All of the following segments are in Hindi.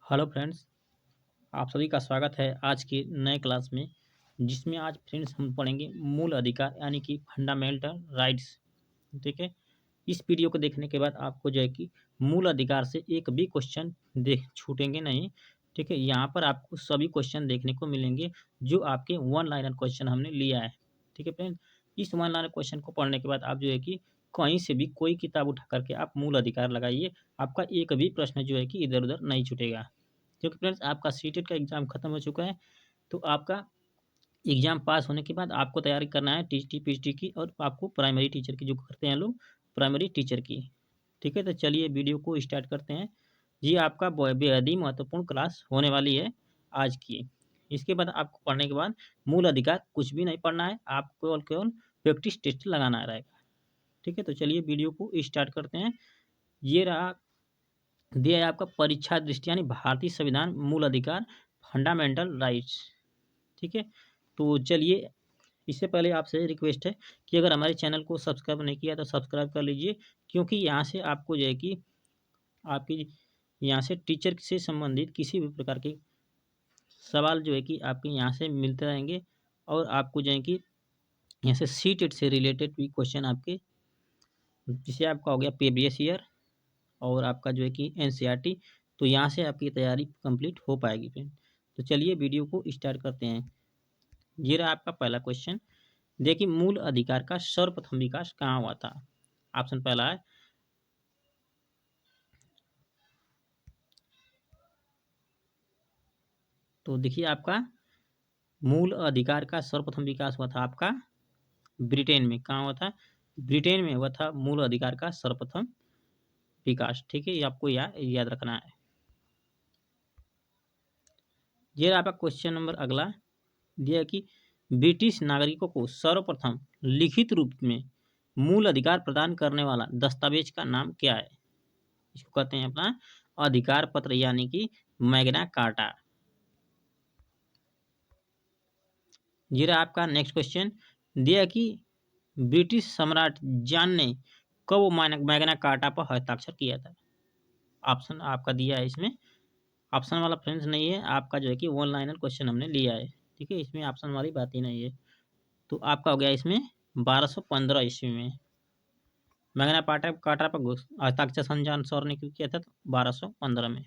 हेलो फ्रेंड्स, आप सभी का स्वागत है आज के नए क्लास में। जिसमें आज फ्रेंड्स हम पढ़ेंगे मूल अधिकार यानी कि फंडामेंटल राइट्स। ठीक है। इस वीडियो को देखने के बाद आपको जो है कि मूल अधिकार से एक भी क्वेश्चन देख छूटेंगे नहीं। ठीक है। यहाँ पर आपको सभी क्वेश्चन देखने को मिलेंगे जो आपके वन लाइनर क्वेश्चन हमने लिया है। ठीक है फ्रेंड। इस वन लाइनर क्वेश्चन को पढ़ने के बाद आप जो है कि कहीं से भी कोई किताब उठा करके आप मूल अधिकार लगाइए। आपका एक भी प्रश्न जो है कि इधर उधर नहीं छूटेगा। क्योंकि फ्रेंड्स आपका सीटेट का एग्ज़ाम खत्म हो चुका है। तो आपका एग्ज़ाम पास होने के बाद आपको तैयारी करना है टीटी पीटी की और आपको प्राइमरी टीचर की जो करते हैं लोग, प्राइमरी टीचर की। ठीक है, तो चलिए वीडियो को स्टार्ट करते हैं। ये आपका बेहद ही महत्वपूर्ण क्लास होने वाली है आज की। इसके बाद आपको पढ़ने के बाद मूल अधिकार कुछ भी नहीं पढ़ना है, आपको केवल केवल प्रैक्टिस टेस्ट लगाना रहेगा। ठीक है, तो चलिए वीडियो को स्टार्ट करते हैं। ये रहा, दिया है आपका परीक्षा दृष्टि यानी भारतीय संविधान मूल अधिकार फंडामेंटल राइट्स। ठीक है। तो चलिए, इससे पहले आपसे रिक्वेस्ट है कि अगर हमारे चैनल को सब्सक्राइब नहीं किया तो सब्सक्राइब कर लीजिए। क्योंकि यहाँ से आपको जो है कि आपकी यहाँ से टीचर से संबंधित किसी भी प्रकार के सवाल जो है कि आपके यहाँ से मिलते रहेंगे। और आपको जो है कि यहाँ से सीटेट से रिलेटेड भी क्वेश्चन आपके, जिसे आपका हो गया प्रीवियस ईयर और आपका जो है कि एनसीईआरटी। तो यहाँ से आपकी तैयारी कंप्लीट हो पाएगी फ्रेंड। तो चलिए वीडियो को स्टार्ट करते हैं। ये रहा आपका पहला क्वेश्चन। देखिए, मूल अधिकार का सर्वप्रथम विकास कहाँ हुआ था? ऑप्शन पहला है, तो देखिए आपका मूल अधिकार का सर्वप्रथम विकास हुआ था आपका ब्रिटेन में। कहाँ हुआ था? ब्रिटेन में हुआ था मूल अधिकार का सर्वप्रथम विकास। ठीक है, ये आपको याद रखना है। ये रहा आपका क्वेश्चन नंबर अगला। दिया है कि ब्रिटिश नागरिकों को सर्वप्रथम लिखित रूप में मूल अधिकार प्रदान करने वाला दस्तावेज का नाम क्या है? इसको कहते हैं अपना अधिकार पत्र यानी कि मैग्ना कार्टा। ये रहा आपका नेक्स्ट क्वेश्चन। दिया है कि ब्रिटिश सम्राट जॉन ने कब मैग्ना कार्टा पर हस्ताक्षर किया था? ऑप्शन आपका दिया है इसमें। ऑप्शन वाला फ्रेंड्स नहीं है, आपका जो है कि वन लाइनर क्वेश्चन हमने लिया है। ठीक है, इसमें ऑप्शन वाली बात ही नहीं है। तो आपका हो गया इसमें 1215 ईस्वी में मैग्ना कार्टा पर हस्ताक्षर सन जॉन सॉर ने क्यों किया था? तो 1215 में।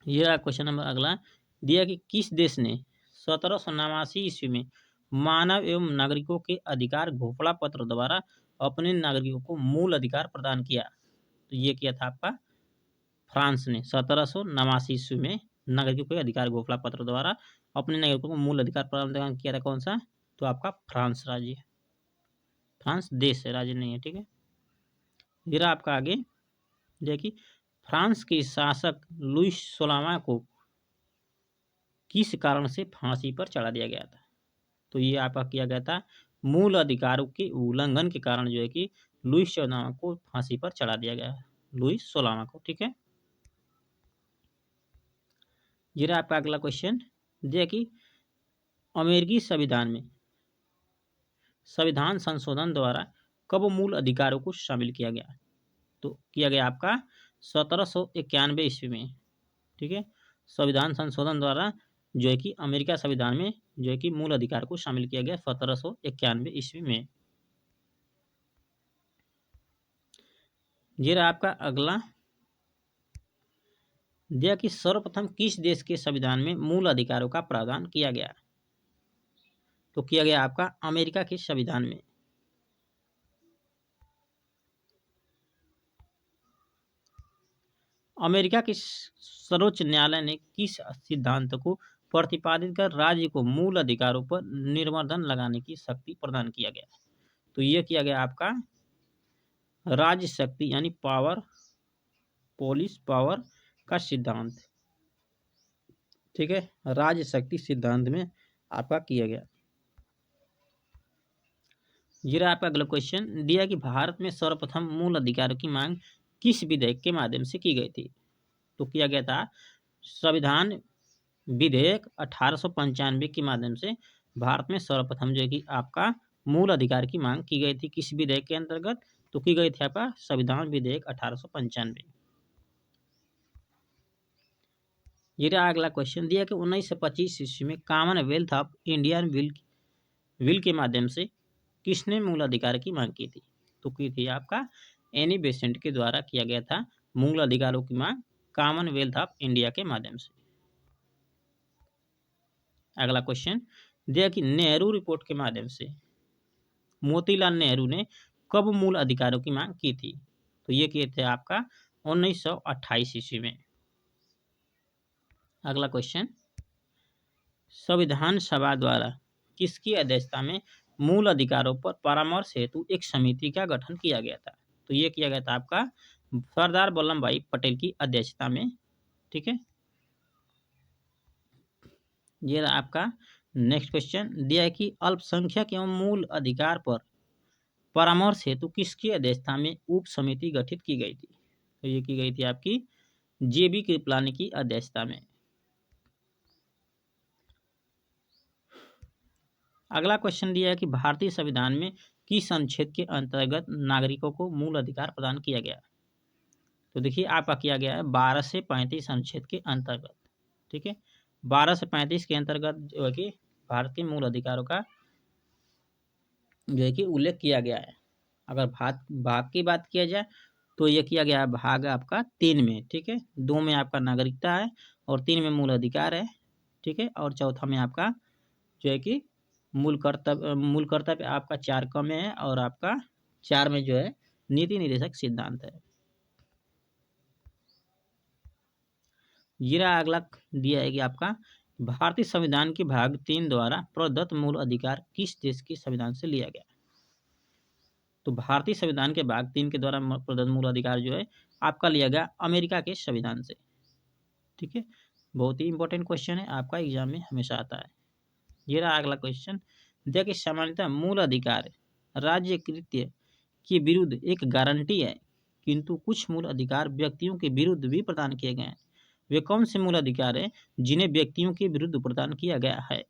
ये रहा क्वेश्चन नंबर अगला। दिया कि किस देश ने 1789 ईस्वी में मानव एवं नागरिकों के अधिकार घोषणा पत्र द्वारा अपने नागरिकों को मूल अधिकार प्रदान किया? तो ये किया था आपका फ्रांस ने 1789 ईस्वी में नागरिकों के अधिकार घोषणा पत्र द्वारा अपने नागरिकों को मूल अधिकार प्रदान किया था। कौन सा? तो आपका फ्रांस राज्य। फ्रांस देश है, राज्य नहीं है। ठीक है। फिर आपका आगे देखिए, फ्रांस के शासक लुईस 16वां को किस कारण से फांसी पर चढ़ा दिया गया था? तो ये आपका किया गया था मूल अधिकारों के उल्लंघन के कारण जो है कि लुईस 14वां को फांसी पर चढ़ा दिया गया। लुईस 16वां को। ठीक है। ये रहा आपका अगला क्वेश्चन। देखिए कि अमेरिकी संविधान में संविधान संशोधन द्वारा कब मूल अधिकारों को शामिल किया गया? तो किया गया आपका 1791 ईस्वी में। ठीक है। संविधान संशोधन द्वारा जो है कि अमेरिका संविधान में जो है कि मूल अधिकार को शामिल किया गया 1791 ईस्वी में। ये रहा आपका अगला। दिया कि सर्वप्रथम किस देश के संविधान में मूल अधिकारों का प्रावधान किया गया? तो किया गया आपका अमेरिका के संविधान में। अमेरिका के सर्वोच्च न्यायालय ने किस सिद्धांत को प्रतिपादित कर राज्य को मूल अधिकारों पर निर्बंधन लगाने की शक्ति प्रदान किया गया? तो यह किया गया आपका राज्य शक्ति यानी पावर, पोलिस पावर का सिद्धांत। ठीक है, राज्य शक्ति सिद्धांत में आपका किया गया। ये रहा आपका अगला क्वेश्चन। दिया कि भारत में सर्वप्रथम मूल अधिकारों की मांग किस विधेयक के माध्यम से की गई थी? तो किया गया था संविधान विधेयक 1895 के माध्यम से भारत में सर्वप्रथम जो है कि आपका मूल अधिकार की मांग की गई थी। किस विधेयक के अंतर्गत? तो की गई थी आपका संविधान विधेयक 1895। ये रहा अगला क्वेश्चन दिया कि 1925 ईस्वी में कॉमनवेल्थ ऑफ इंडियन विल के माध्यम से किसने मूल अधिकार की मांग की थी? तो की थी आपका एनी बेसेंट के द्वारा किया गया था मूल अधिकारों की मांग कॉमनवेल्थ ऑफ इंडिया के माध्यम से। अगला क्वेश्चन दिया कि नेहरू रिपोर्ट के माध्यम से मोतीलाल नेहरू ने कब मूल अधिकारों की मांग की थी? तो ये किए थे आपका 1928 ईस्वी में। अगला क्वेश्चन संविधान सभा द्वारा किसकी अध्यक्षता में मूल अधिकारों पर परामर्श हेतु एक समिति का गठन किया गया था? तो ये किया गया था आपका सरदार वल्लभ भाई पटेल की अध्यक्षता में। ठीक है, ये रहा आपका नेक्स्ट क्वेश्चन दिया है कि अल्पसंख्यक एवं मूल अधिकार पर परामर्श हेतु किसकी अध्यक्षता में उप समिति गठित की गई थी? तो ये की गई थी आपकी जेबी कृपलानी की अध्यक्षता में। अगला क्वेश्चन दिया है कि भारतीय संविधान में किस अनुच्छेद के अंतर्गत नागरिकों को मूल अधिकार प्रदान किया गया? तो देखिए आपका किया गया है 12 से 35 अनुच्छेद के अंतर्गत। ठीक है, 12 से 35 के अंतर्गत जो है कि भारत के मूल अधिकारों का जो है कि उल्लेख किया गया है। अगर भाग की बात किया जाए तो ये किया गया है भाग आपका 3 में। ठीक है, 2 में आपका नागरिकता है और 3 में मूल अधिकार है। ठीक है, और चौथा में आपका जो है कि मूल कर्तव्य आपका 4 क में है और आपका 4 में जो है नीति निर्देशक सिद्धांत है। जीरा अगला दिया है कि आपका भारतीय संविधान के भाग 3 द्वारा प्रदत्त मूल अधिकार किस देश के संविधान से लिया गया? तो भारतीय संविधान के भाग 3 के द्वारा प्रदत्त मूल अधिकार जो है आपका लिया गया अमेरिका के संविधान से। ठीक है, बहुत ही इंपॉर्टेंट क्वेश्चन है, आपका एग्जाम में हमेशा आता है। ये रहा अगला क्वेश्चन देखिए सामान्यतः मूल अधिकार राज्य कृत्य के विरुद्ध एक गारंटी है, किंतु कुछ मूल अधिकार व्यक्तियों के विरुद्ध भी प्रदान किए गए हैं। वे कौन से मूल अधिकार हैं जिन्हें व्यक्तियों के विरुद्ध प्रदान किया गया है?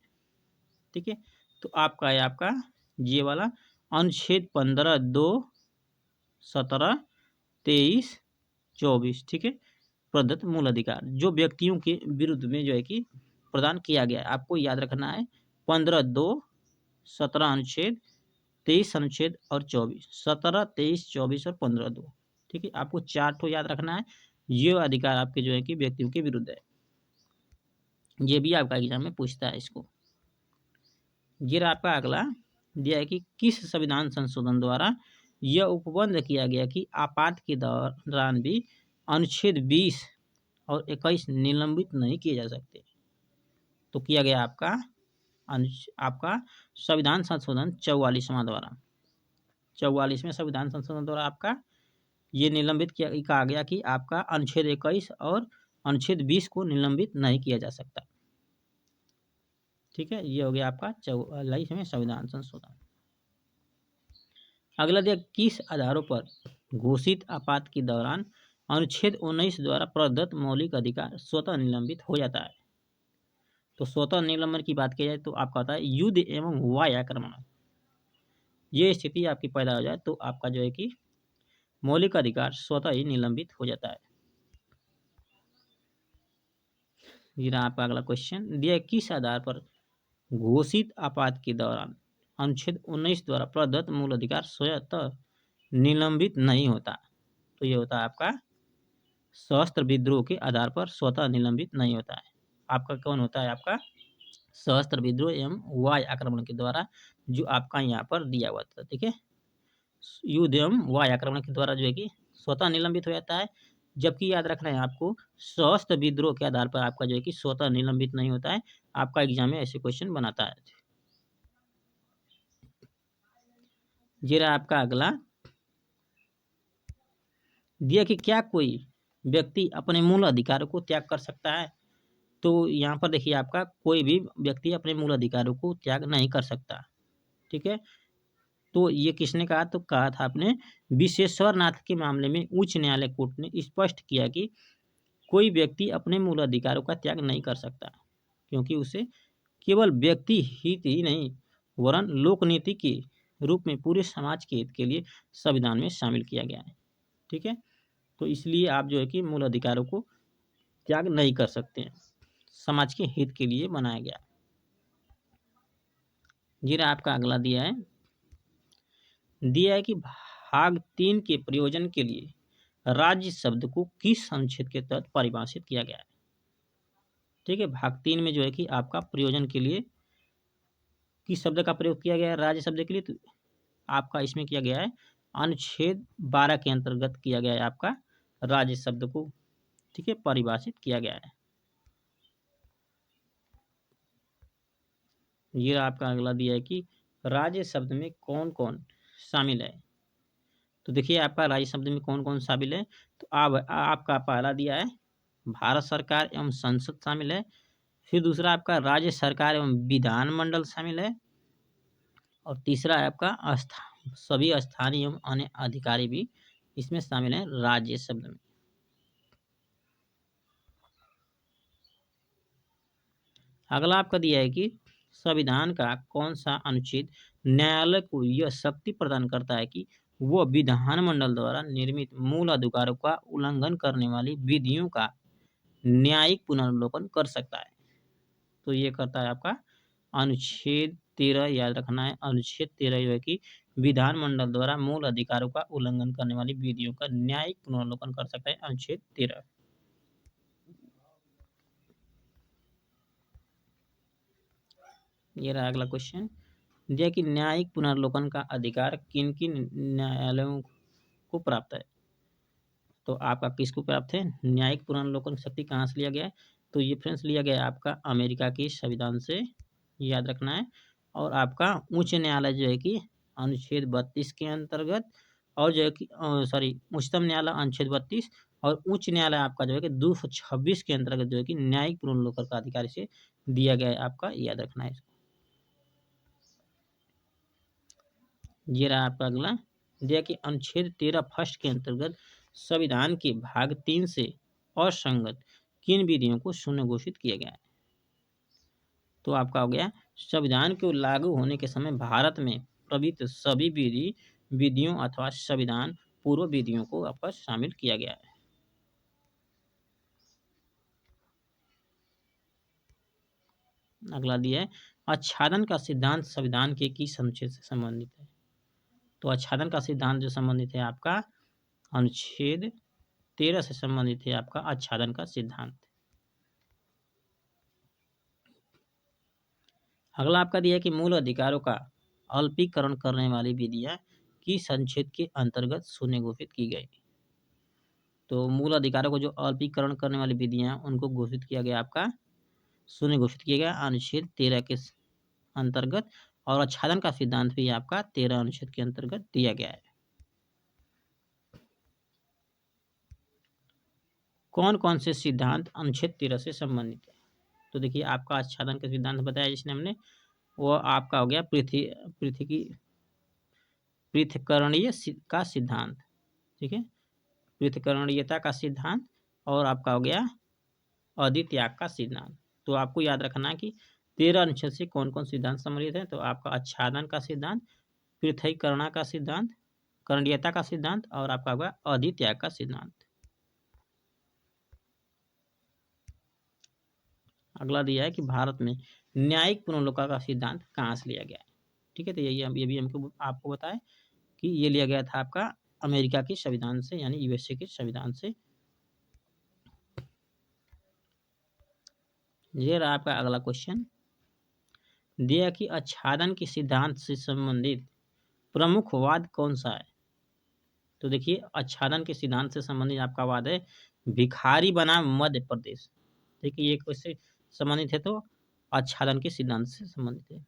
ठीक है, तो आपका है आपका ये वाला अनुच्छेद 15, 2, 17, 23, 24। ठीक है, प्रदत्त मूल अधिकार जो व्यक्तियों के विरुद्ध में जो है कि प्रदान किया गया है, आपको याद रखना है 15, 2, 17 अनुच्छेद, 23 अनुच्छेद और 24। 17, 23, 24 और 15, 2। ठीक है, आपको 4 ठो याद रखना है। ये अधिकार आपके जो है कि व्यक्तियों के विरुद्ध है। ये भी आपका एग्जाम में पूछता है इसको। ये आपका अगला दिया है कि किस संविधान संशोधन द्वारा यह उपबंध किया गया कि आपात के दौरान भी अनुच्छेद 20 और 21 निलंबित नहीं किए जा सकते? तो किया गया आपका संविधान संशोधन 44वां द्वारा। 44वें संविधान संशोधन द्वारा आपका ये निलंबित किया कहा गया कि आपका अनुच्छेद 21 और अनुच्छेद 20 को निलंबित नहीं किया जा सकता। ठीक है, ये हो गया आपका 44वें संविधान संशोधन। अगला दिया किस आधारों पर घोषित आपात के दौरान अनुच्छेद 19 द्वारा प्रदत्त मौलिक अधिकार स्वतः निलंबित हो जाता है? तो स्वतः निलंबन की बात की जाए तो आपका होता है युद्ध एवं वायु आक्रमण। ये स्थिति आपकी पैदा हो जाए तो आपका जो है कि मौलिक अधिकार स्वतः ही निलंबित हो जाता है। ये रहा आपका अगला क्वेश्चन दिया किस आधार पर घोषित आपात के दौरान अनुच्छेद 19 द्वारा प्रदत्त मूल अधिकार स्वतः निलंबित नहीं होता? तो ये होता है आपका सशस्त्र विद्रोह के आधार पर स्वतः निलंबित नहीं होता है। आपका कौन होता है? आपका सशस्त्र विद्रोह एवं वायु आक्रमण के द्वारा जो आपका यहाँ पर दिया हुआ था। ठीक है, युद्ध एवं वायु आक्रमण के द्वारा जो है कि स्वतः निलंबित हो जाता है, जबकि याद रखना है आपको सशस्त्र विद्रोह के आधार पर आपका जो है कि स्वतः निलंबित नहीं होता है। आपका एग्जाम में ऐसे क्वेश्चन बनाता है। ये रहा आपका अगला दिया कि क्या कोई व्यक्ति अपने मूल अधिकारों को त्याग कर सकता है? तो यहाँ पर देखिए आपका कोई भी व्यक्ति अपने मूल अधिकारों को त्याग नहीं कर सकता। ठीक है, तो ये किसने कहा? तो कहा था आपने विश्वेश्वर नाथ के मामले में उच्च न्यायालय कोर्ट ने स्पष्ट किया कि कोई व्यक्ति अपने मूल अधिकारों का त्याग नहीं कर सकता, क्योंकि उसे केवल व्यक्ति हित ही नहीं वरन लोकनीति के रूप में पूरे समाज के हित के लिए संविधान में शामिल किया गया है। ठीक है, तो इसलिए आप जो है कि मूल अधिकारों को त्याग नहीं कर सकते हैं। समाज के हित के लिए बनाया गया। जी आपका अगला दिया है कि भाग 3 के प्रयोजन के लिए राज्य शब्द को किस अनुच्छेद के तहत परिभाषित किया गया है। ठीक है, भाग 3 में जो है कि आपका प्रयोजन के लिए किस शब्द का प्रयोग किया गया है राज्य शब्द के लिए, तो आपका इसमें किया गया है अनुच्छेद 12 के अंतर्गत किया गया है आपका राज्य शब्द को, ठीक है, परिभाषित किया गया है। ये आपका अगला दिया है कि राज्य शब्द में कौन कौन शामिल है। तो देखिए आपका राज्य शब्द में कौन कौन शामिल है, तो आपका पहला दिया है भारत सरकार एवं संसद शामिल है। फिर दूसरा आपका राज्य सरकार एवं विधानमंडल शामिल है। और तीसरा है आपका सभी स्थानीय एवं अन्य अधिकारी भी इसमें शामिल है राज्य शब्द में। अगला आपका दिया है कि संविधान का कौन सा अनुच्छेद न्यायालय को यह शक्ति प्रदान करता है कि वह विधानमंडल द्वारा निर्मित मूल अधिकारों का उल्लंघन करने वाली विधियों का न्यायिक पुनर्विलोकन कर सकता है। तो ये करता है आपका अनुच्छेद 13, याद रखना है अनुच्छेद 13 जो है कि विधानमंडल द्वारा मूल अधिकारों का उल्लंघन करने वाली विधियों का न्यायिक पुनर्विलोकन कर सकता है अनुच्छेद 13। ये रहा अगला क्वेश्चन, दिया कि न्यायिक पुनर्विलोकन का अधिकार किन किन न्यायालयों को प्राप्त है। तो आपका किसको प्राप्त है, न्यायिक पुनर्विलोकन शक्ति कहाँ से लिया गया है, तो ये फ्रेंड्स लिया गया है आपका अमेरिका के संविधान से, याद रखना है। और आपका उच्च न्यायालय जो है कि अनुच्छेद 32 के अंतर्गत, और जो है कि उच्चतम न्यायालय अनुच्छेद 32 और उच्च न्यायालय आपका जो है कि 226 के अंतर्गत जो है कि न्यायिक पुनर्विलोकन का अधिकार से दिया गया है आपका, याद रखना है। ये रहा आपका अगला, दिया कि अनुच्छेद 13 फर्स्ट के अंतर्गत संविधान के भाग 3 से असंगत किन विधियों को शून्य घोषित किया गया है। तो आपका हो गया संविधान के लागू होने के समय भारत में प्रवृत्त सभी विधियों अथवा संविधान पूर्व विधियों को आपका शामिल किया गया है। अगला दिया है आच्छादन का सिद्धांत संविधान के किस अनुच्छेद से संबंधित है। तो आच्छादन का सिद्धांत जो संबंधित है आपका अनुच्छेद 13 से संबंधित है आपका आच्छादन का सिद्धांत। अगला आपका दिया है कि मूल अधिकारों का अल्पीकरण करने वाली विधियां किस अनुच्छेद के अंतर्गत शून्य घोषित की गई। तो मूल अधिकारों को जो अल्पीकरण करने वाली विधियां उनको घोषित किया गया आपका शून्य घोषित किया गया अनुच्छेद 13 के अंतर्गत। और आच्छादन का सिद्धांत भी आपका 13 अनुच्छेद के अंतर्गत दिया गया है। कौन कौन से सिद्धांत अनुच्छेद 13 से संबंधित है। तो देखिए आपका आच्छादन का सिद्धांत बताया जिसने हमने, वो आपका हो गया पृथक्करणीय का सिद्धांत, ठीक है, पृथक्करणीयता का सिद्धांत। और आपका हो गया अधित्याग का सिद्धांत। तो आपको याद रखना है कि 13 अनुच्छेद से कौन कौन सिद्धांत सम्मिलित है। तो आपका आच्छादन का सिद्धांत, पृथक्करण का सिद्धांत, करणीयता का सिद्धांत और आपका होगा अधित्याग का सिद्धांत। अगला दिया है कि भारत में न्यायिक पुनर्विलोकन का सिद्धांत कहाँ से लिया गया है। ठीक है, तो ये भी हमको आपको बताएं कि ये लिया गया था आपका अमेरिका के संविधान से, यानी यूएसए के संविधान से। ये रहा आपका अगला क्वेश्चन, दिया कि आच्छादन के सिद्धांत से संबंधित प्रमुख वाद कौन सा है। तो देखिए आच्छादन के सिद्धांत से संबंधित आपका वाद है भिखारी बनाम मध्य प्रदेश। देखिए ये कैसे संबंधित है, तो आच्छादन के सिद्धांत से संबंधित है।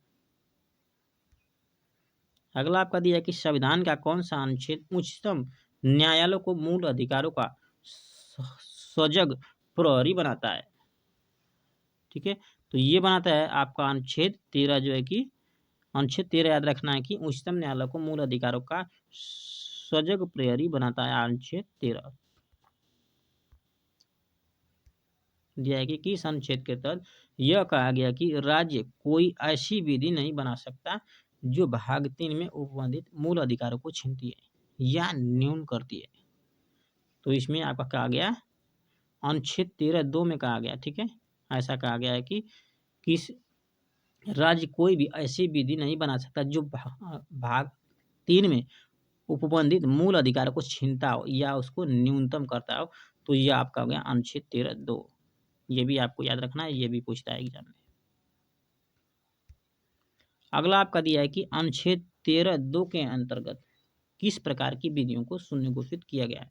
अगला आपका दिया है कि संविधान का कौन सा अनुच्छेद उच्चतम न्यायालय को मूल अधिकारों का सजग प्रहरी बनाता है। ठीक है, तो ये बनाता है आपका अनुच्छेद 13 जो है कि अनुच्छेद 13 याद रखना है कि उच्चतम न्यायालय को मूल अधिकारों का सजग प्रहरी बनाता है अनुच्छेद 13। दिया है कि किस अनुच्छेद के तहत यह कहा गया कि राज्य कोई ऐसी विधि नहीं बना सकता जो भाग 3 में उपबंधित मूल अधिकारों को छीनती है या न्यून करती है। तो इसमें आपका कहा गया अनुच्छेद 13(2) में कहा गया, ठीक है, ऐसा कहा गया है कि किस राज्य कोई भी ऐसी विधि नहीं बना सकता जो भाग 3 में उपबंधित मूल अधिकार को छीनता हो या उसको न्यूनतम करता हो। तो ये आपका हो गया अनुच्छेद 13(2). ये भी आपको याद रखना है, ये भी पूछता है एग्जाम में। अगला आपका दिया है कि अनुच्छेद 13(2) के अंतर्गत किस प्रकार की विधियों को शून्य घोषित किया गया है।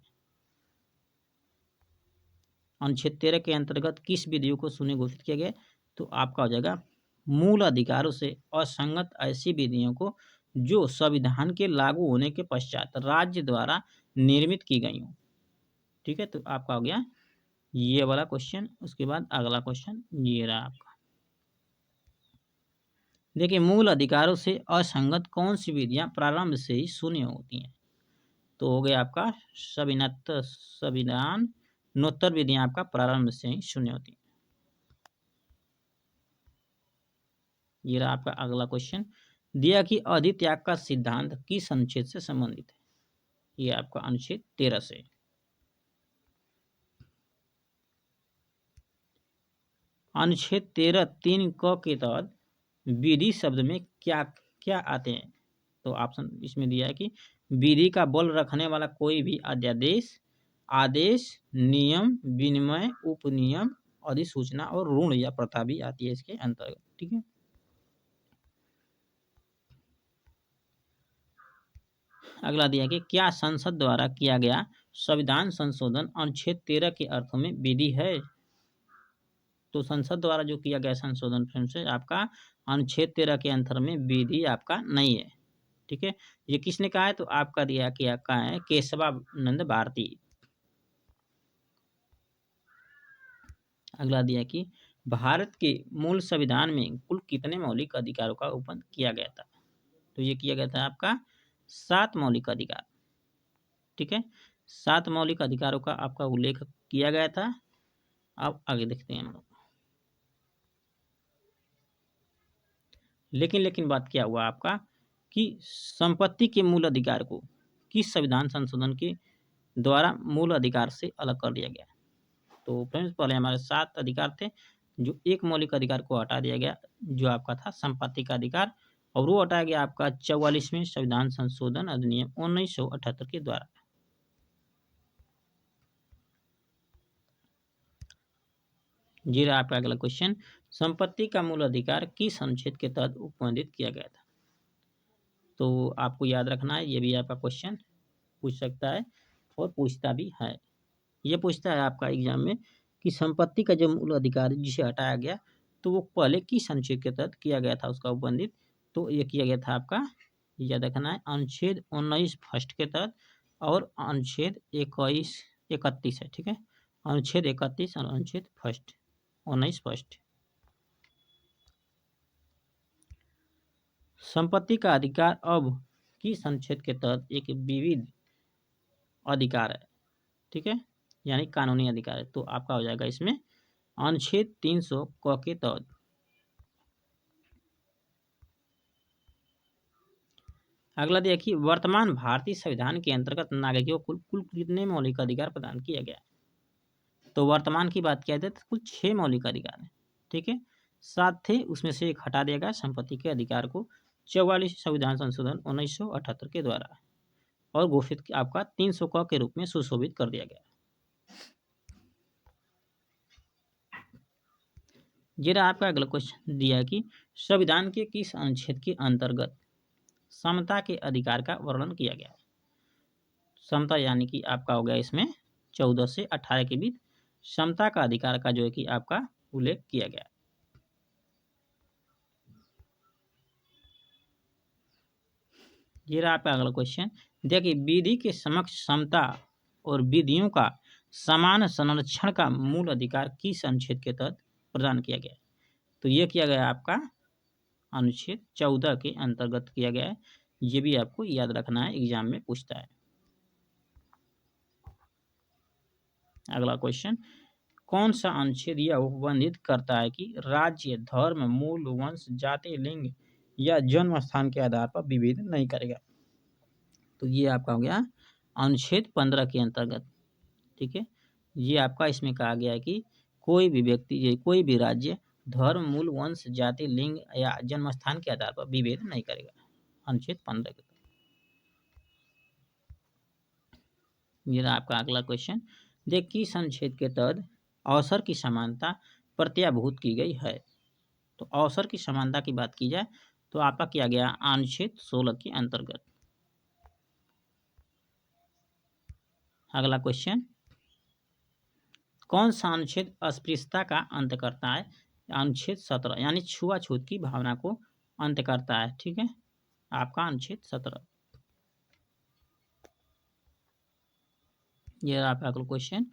अनुच्छेद 13 के अंतर्गत किस विधियों को शून्य घोषित किया गया है? तो आपका हो जाएगा मूल अधिकारों से असंगत ऐसी विधियों को जो संविधान के लागू होने के पश्चात राज्य द्वारा निर्मित की गई हो। ठीक है, तो आपका हो गया ये वाला क्वेश्चन। उसके बाद अगला क्वेश्चन ये रहा आपका। देखिए, मूल अधिकारों से असंगत कौन सी विधियां प्रारंभ से ही शून्य होती हैं? तो हो गया आपका संविधानोत्तर विधियां आपका प्रारंभ से ही शून्य होती हैं। ये रहा आपका अगला क्वेश्चन। दिया कि अधित्याग का सिद्धांत किस अनुच्छेद से संबंधित है? ये आपका अनुच्छेद 13 से। अनुच्छेद 13(3) क के तहत विधि शब्द में क्या क्या आते हैं? तो ऑप्शन इसमें दिया है कि विधि का बल रखने वाला कोई भी अध्यादेश, आदेश, नियम, विनिमय, उपनियम, अधिसूचना और ऋण या प्रथा भी आती है इसके अंतर्गत। ठीक है, अगला दिया कि क्या संसद द्वारा किया गया संविधान संशोधन अनुच्छेद 13 के अर्थों में विधि है? तो संसद द्वारा जो किया गया संशोधन फ्रेंड्स से आपका अनुच्छेद 13 के अंतर में विधि आपका नहीं है। ठीक है, ये किसने कहा है? तो आपका दिया क्या कहा है? केशवानंद भारती। अगला दिया कि भारत के मूल संविधान में कुल कितने मौलिक अधिकारों का उपबंध किया गया था? तो ये किया गया था आपका 7 मौलिक अधिकार। ठीक है, 7 मौलिक अधिकारों का आपका उल्लेख किया गया था। अब आगे देखते हैं हम लोग। लेकिन बात क्या हुआ आपका कि संपत्ति के मूल अधिकार को किस संविधान संशोधन के द्वारा मूल अधिकार से अलग कर दिया गया? तो फ्रेंड्स, पहले हमारे 7 अधिकार थे, जो एक मौलिक अधिकार को हटा दिया गया, जो आपका था संपत्ति का अधिकार, और वो हटाया गया आपका 44वें संविधान संशोधन अधिनियम 1978 के द्वारा। जी रहा आपका अगला क्वेश्चन। संपत्ति का मूल अधिकार किस अनुच्छेद के तहत उपबंधित किया गया था? तो आपको याद रखना है, ये भी आपका क्वेश्चन पूछ सकता है और पूछता भी है। ये पूछता है आपका एग्जाम में कि संपत्ति का जो मूल अधिकार जिसे हटाया गया, तो वो पहले किस अनुच्छेद के तहत किया गया था उसका उपबंधित? तो ये किया गया था आपका, याद रखना है, अनुच्छेद 19 फर्स्ट के तहत और अनुच्छेद 31 31 है। ठीक है, अनुच्छेद 31 और अनुच्छेद 19 फर्स्ट। संपत्ति का अधिकार अब किस अनुच्छेद के तहत एक विविध अधिकार है? ठीक है, यानी कानूनी अधिकार है। तो आपका हो जाएगा इसमें अनुच्छेद 300 क के तहत। अगला देखिए, वर्तमान भारतीय संविधान के अंतर्गत नागरिकों को कुल कितने मौलिक अधिकार प्रदान किया गया? तो वर्तमान की बात किया जाए तो कुल 6 मौलिक अधिकार है। ठीक है, 7 थे, उसमें से एक हटा दिया गया संपत्ति के अधिकार को 44 संविधान संशोधन 1978 के द्वारा, और घोषित आपका 300 क के रूप में सुशोभित कर दिया गया। ये रहा आपका अगला क्वेश्चन दिया है कि संविधान के किस अनुच्छेद के अंतर्गत समता के अधिकार का वर्णन किया गया है? समता यानी कि आपका हो गया इसमें 14 से 18 के बीच समता का अधिकार का जो है कि आपका उल्लेख किया गया। ये रहा आपका अगला क्वेश्चन। देखिए, विधि के समक्ष समता और विधियों का समान संरक्षण का मूल अधिकार किस अनुच्छेद के तहत प्रदान किया गया? तो ये किया गया आपका अनुच्छेद 14 के अंतर्गत किया गया है। ये भी आपको याद रखना है, एग्जाम में पूछता है। अगला क्वेश्चन, कौन सा अनुच्छेद यह उपबंधित करता है कि राज्य धर्म, मूल, वंश, जाति, लिंग या जन्म स्थान के आधार पर विभेद नहीं करेगा? तो ये आपका हो गया अनुच्छेद 15 के अंतर्गत। ठीक है, ये आपका इसमें कहा गया है कि कोई भी व्यक्ति, कोई भी राज्य धर्म, मूल, वंश, जाति, लिंग या जन्म स्थान के आधार पर विभेद नहीं करेगा। अनुच्छेद 15 के तहत। ये रहा आपका अगला क्वेश्चन। देखिए, किस अनुच्छेद के तहत अवसर की समानता प्रत्याभूत की गई है। तो अवसर की समानता की बात की जाए तो आपका किया गया अनुच्छेद 16 के अंतर्गत। अगला क्वेश्चन, कौन सा अनुच्छेद अस्पृश्यता का अंत करता है। अनुच्छेद 17 यानी छुआछूत की भावना को अंत करता है। ठीक है, आपका अनुच्छेद 17। यह आपका अगला क्वेश्चन,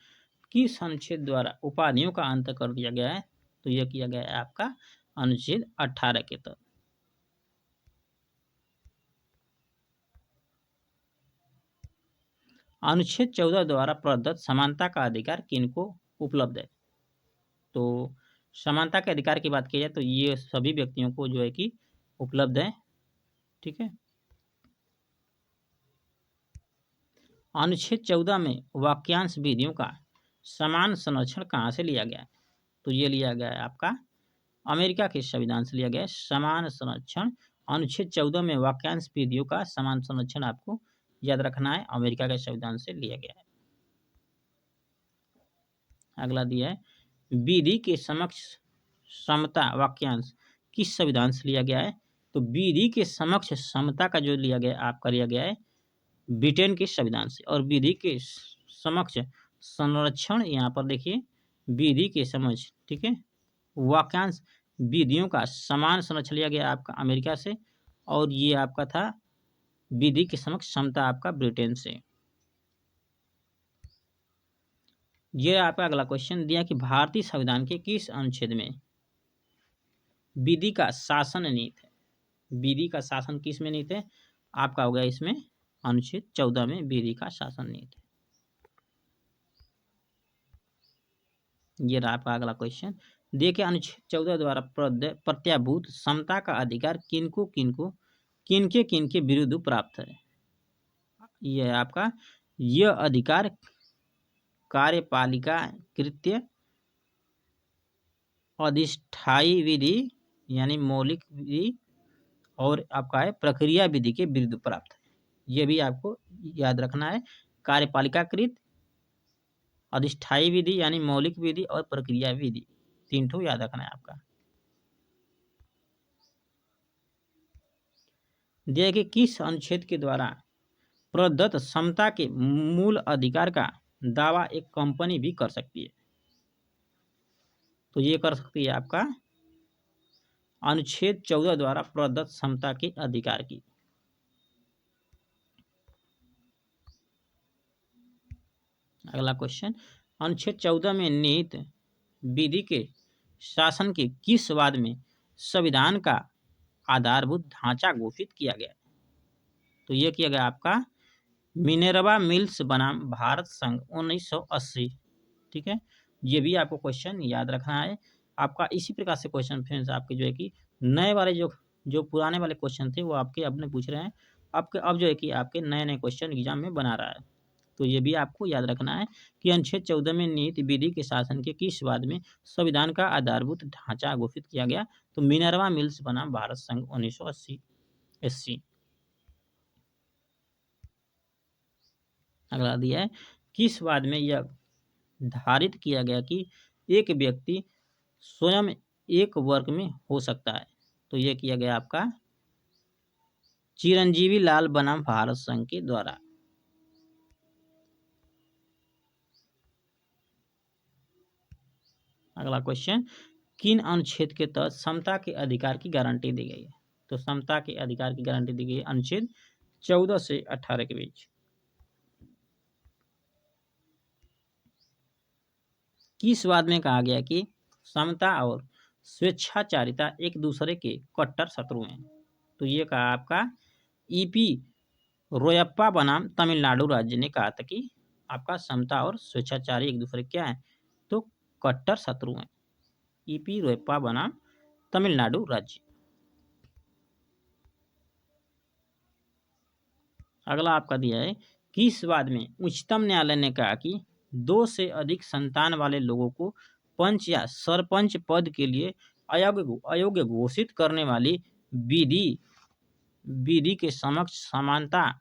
किस अनुच्छेद द्वारा उपाधियों का अंत कर दिया गया है। तो यह किया गया है आपका अनुच्छेद 18 के तहत। अनुच्छेद 14 द्वारा प्रदत्त समानता का अधिकार किनको उपलब्ध है। तो समानता के अधिकार की बात की जाए तो ये सभी व्यक्तियों को जो है कि उपलब्ध है। ठीक है, अनुच्छेद 14 में वाक्यांश विधियों का समान संरक्षण कहाँ से लिया गया है। तो ये लिया गया है आपका अमेरिका के संविधान से लिया गया है समान संरक्षण। अनुच्छेद 14 में वाक्यांश विधियों का समान संरक्षण आपको याद रखना है, अमेरिका के संविधान से लिया गया है। अगला दिया है, विधि के समक्ष समता वाक्यांश किस संविधान से लिया गया है। तो विधि के समक्ष समता का जो लिया गया आपका लिया गया है ब्रिटेन के संविधान से। और विधि के समक्ष संरक्षण, यहाँ पर देखिए विधि के समक्ष, ठीक है, वाक्यांश विधियों का समान संरक्षण लिया गया आपका अमेरिका से। और ये आपका था विधि के समक्ष समता आपका ब्रिटेन से। ये आपका अगला क्वेश्चन दिया कि भारतीय संविधान के किस अनुच्छेद में विधि का शासन नीति है। विधि का शासन किस में नीति है आपका हो गया इसमें अनुच्छेद 14 में विधि का शासन नीति। ये रहा आपका अगला क्वेश्चन। देखिए, अनुच्छेद 14 द्वारा प्रत्याभूत समता का अधिकार किनको किनको किनके किनके विरुद्ध प्राप्त है। यह आपका यह अधिकार कार्यपालिका कृत्य, अधिष्ठायी विधि यानी मौलिक विधि और आपका है प्रक्रिया विधि के विरुद्ध प्राप्त है। यह भी आपको याद रखना है, कार्यपालिकाकृत, अधिष्ठायी विधि यानी मौलिक विधि और प्रक्रिया विधि, तीन ठो याद रखना है आपका। देखिए, किस अनुच्छेद के द्वारा प्रदत्त समता के मूल अधिकार का दावा एक कंपनी भी कर सकती है। तो ये कर सकती है आपका अनुच्छेद 14 द्वारा प्रदत्त समता के अधिकार की। अगला क्वेश्चन, अनुच्छेद 14 में निहित विधि के शासन के किस वाद में संविधान का आधारभूत ढांचा घोषित किया गया। तो यह किया गया आपका मिनेर्वा मिल्स बनाम भारत संघ 1980। ठीक है, ये भी आपको क्वेश्चन याद रखना है आपका। इसी प्रकार से क्वेश्चन फ्रेंड्स आपके जो है कि नए वाले जो पुराने वाले क्वेश्चन थे वो आपके अपने पूछ रहे हैं आपके, अब जो है कि आपके नए नए क्वेश्चन एग्जाम में बना रहा है। तो ये भी आपको याद रखना है कि अनुच्छेद 14 में निहित विधि के शासन के किस वाद में संविधान का आधारभूत ढांचा घोषित किया गया। तो मिनर्वा मिल्स बनाम भारत संघ 1980। अगला दिया है, किस वाद में यह धारित किया गया कि एक व्यक्ति स्वयं एक वर्ग में हो सकता है। तो यह किया गया आपका चिरंजीवी लाल बनाम भारत संघ के द्वारा। अगला क्वेश्चन, किन अनुच्छेद के तहत समता के अधिकार की गारंटी दी गई है। तो समता के अधिकार की गारंटी दी गई है अनुच्छेद 14 से 18 के बीच। किस वाद में कहा गया कि समता और स्वेच्छाचारिता एक दूसरे के कट्टर शत्रु हैं। तो ये कहा आपका ईपी रोयप्पा बनाम तमिलनाडु राज्य ने कहा था कि आपका समता और स्वेच्छाचारी एक दूसरे क्या है तो कट्टर शत्रु हैं। ईपी रोयप्पा बनाम तमिलनाडु राज्य। अगला आपका दिया है, किस वाद में उच्चतम न्यायालय ने कहा कि 2 से अधिक संतान वाले लोगों को पंच या सरपंच पद के लिए अयोग्य घोषित करने वाली विधि के समक्ष समानता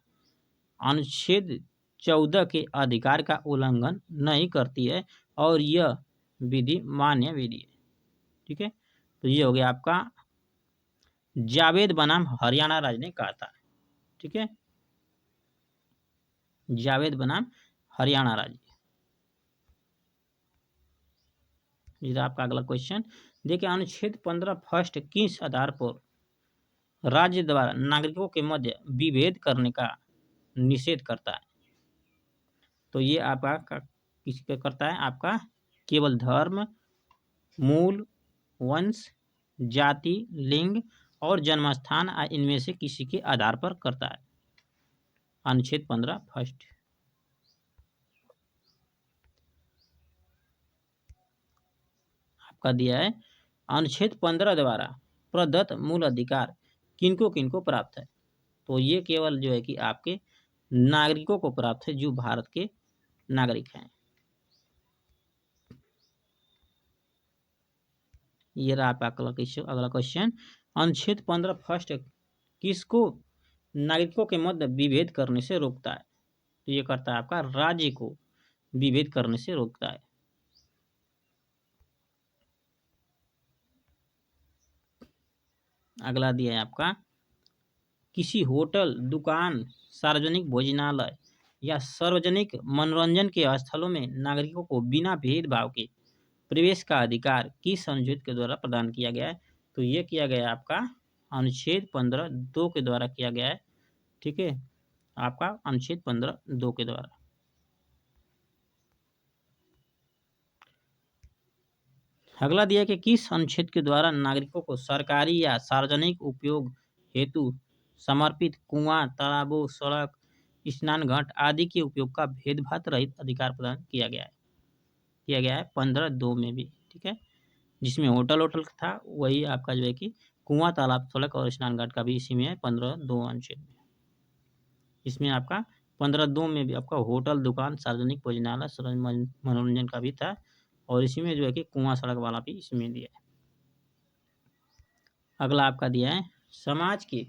अनुच्छेद 14 के अधिकार का उल्लंघन नहीं करती है और यह विधि मान्य विधि है। ठीक है, तो ये हो गया आपका जावेद बनाम हरियाणा राज्य ने कहा था। ठीक है, जावेद बनाम हरियाणा राज्य। ये आपका अगला क्वेश्चन देखिए, अनुच्छेद 15 फर्स्ट किस आधार पर राज्य द्वारा नागरिकों के मध्य विभेद करने का निषेध करता है? तो ये आपका किस पे करता है? आपका केवल धर्म, मूल, वंश, जाति, लिंग और जन्मस्थान इनमें से किसी के आधार पर करता है। अनुच्छेद 15 फर्स्ट। आपका दिया है अनुच्छेद 15 द्वारा प्रदत्त मूल अधिकार किनको किनको प्राप्त है? तो ये केवल जो है कि आपके नागरिकों को प्राप्त है जो भारत के नागरिक हैं। ये रहा आपका अगला क्वेश्चन, अनुच्छेद 15 फर्स्ट किसको नागरिकों के मध्य विभेद करने से रोकता है? तो ये करता है आपका राज्य को विभेद करने से रोकता है। अगला दिया है आपका, किसी होटल, दुकान, सार्वजनिक भोजनालय या सार्वजनिक मनोरंजन के स्थलों में नागरिकों को बिना भेदभाव के प्रवेश का अधिकार किस अनुच्छेद के द्वारा प्रदान किया गया है? तो ये किया गया है आपका अनुच्छेद 15(2) के द्वारा किया गया है। ठीक है, आपका अनुच्छेद 15(2) के द्वारा। अगला दिया कि किस अनुच्छेद के द्वारा नागरिकों को सरकारी या सार्वजनिक उपयोग हेतु समर्पित कुआं, तालाबों, सड़क, स्नान घाट आदि के उपयोग का भेदभाव रहित अधिकार प्रदान किया गया है 15(2) में भी। ठीक है, जिसमें होटल था वही आपका जो है कि कुआं, तालाब, सड़क और स्नान घाट का भी इसी में है 15(2) अनुच्छेद में। इसमें आपका 15(2) में भी आपका होटल, दुकान, सार्वजनिक भोजनालय, मनोरंजन का भी था और इसी में जो है कि कुआं, सड़क वाला भी इसमें दिया है। अगला आपका दिया है, समाज के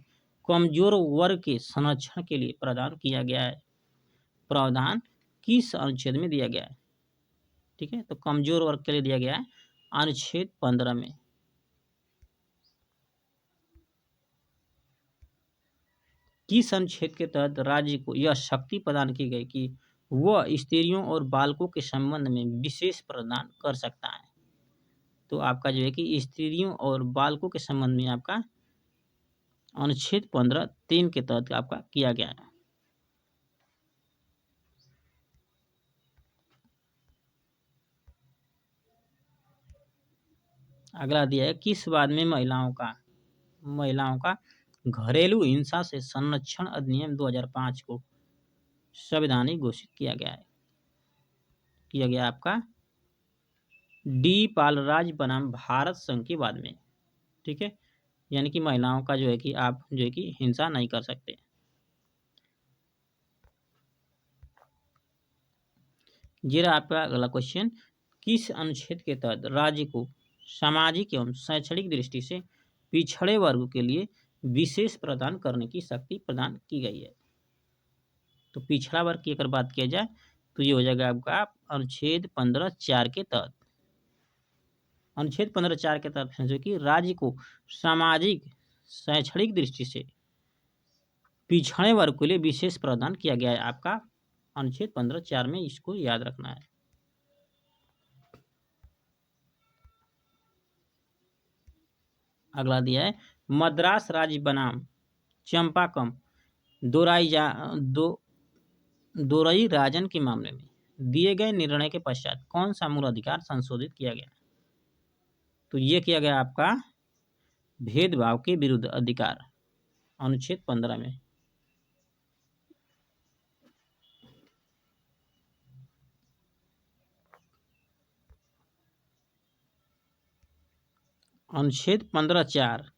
कमजोर वर्ग के संरक्षण के लिए प्रदान किया गया है प्रावधान किस अनुच्छेद में दिया गया है? ठीक है, तो कमजोर वर्ग के लिए दिया गया है अनुच्छेद 15 में। किस अनुच्छेद के तहत राज्य को यह शक्ति प्रदान की गई कि वह स्त्रियों और बालकों के संबंध में विशेष प्रदान कर सकता है? तो आपका जो है कि स्त्रियों और बालकों के संबंध में आपका अनुच्छेद 15(3) के तहत आपका किया गया है। अगला दिया है, किस बाद में महिलाओं का घरेलू हिंसा से संरक्षण अधिनियम 2005 को संवैधानिक घोषित किया गया आपका डी पालराज बनाम भारत संघ के बाद में। ठीक है, यानी कि महिलाओं का जो है कि आप जो है कि हिंसा नहीं कर सकते। ये रहा आपका अगला क्वेश्चन, किस अनुच्छेद के तहत राज्य को सामाजिक एवं शैक्षणिक दृष्टि से पिछड़े वर्ग के लिए विशेष प्रदान करने की शक्ति प्रदान की गई है? तो पिछड़ा वर्ग की अगर बात किया जाए तो ये हो जाएगा आपका अनुच्छेद 15(4) के तहत। अनुच्छेद 15(4) के तहत जो कि राज्य को सामाजिक शैक्षणिक दृष्टि से पिछड़े वर्ग के लिए विशेष प्रदान किया गया है आपका अनुच्छेद 15(4) में, इसको याद रखना है। अगला दिया है, मद्रास राज्य बनाम चंपाकम दोरई राजन के मामले में दिए गए निर्णय के पश्चात कौन सा मूल अधिकार संशोधित किया गया? तो ये किया गया आपका भेदभाव के विरुद्ध अधिकार अनुच्छेद 15 में। अनुच्छेद 15(4)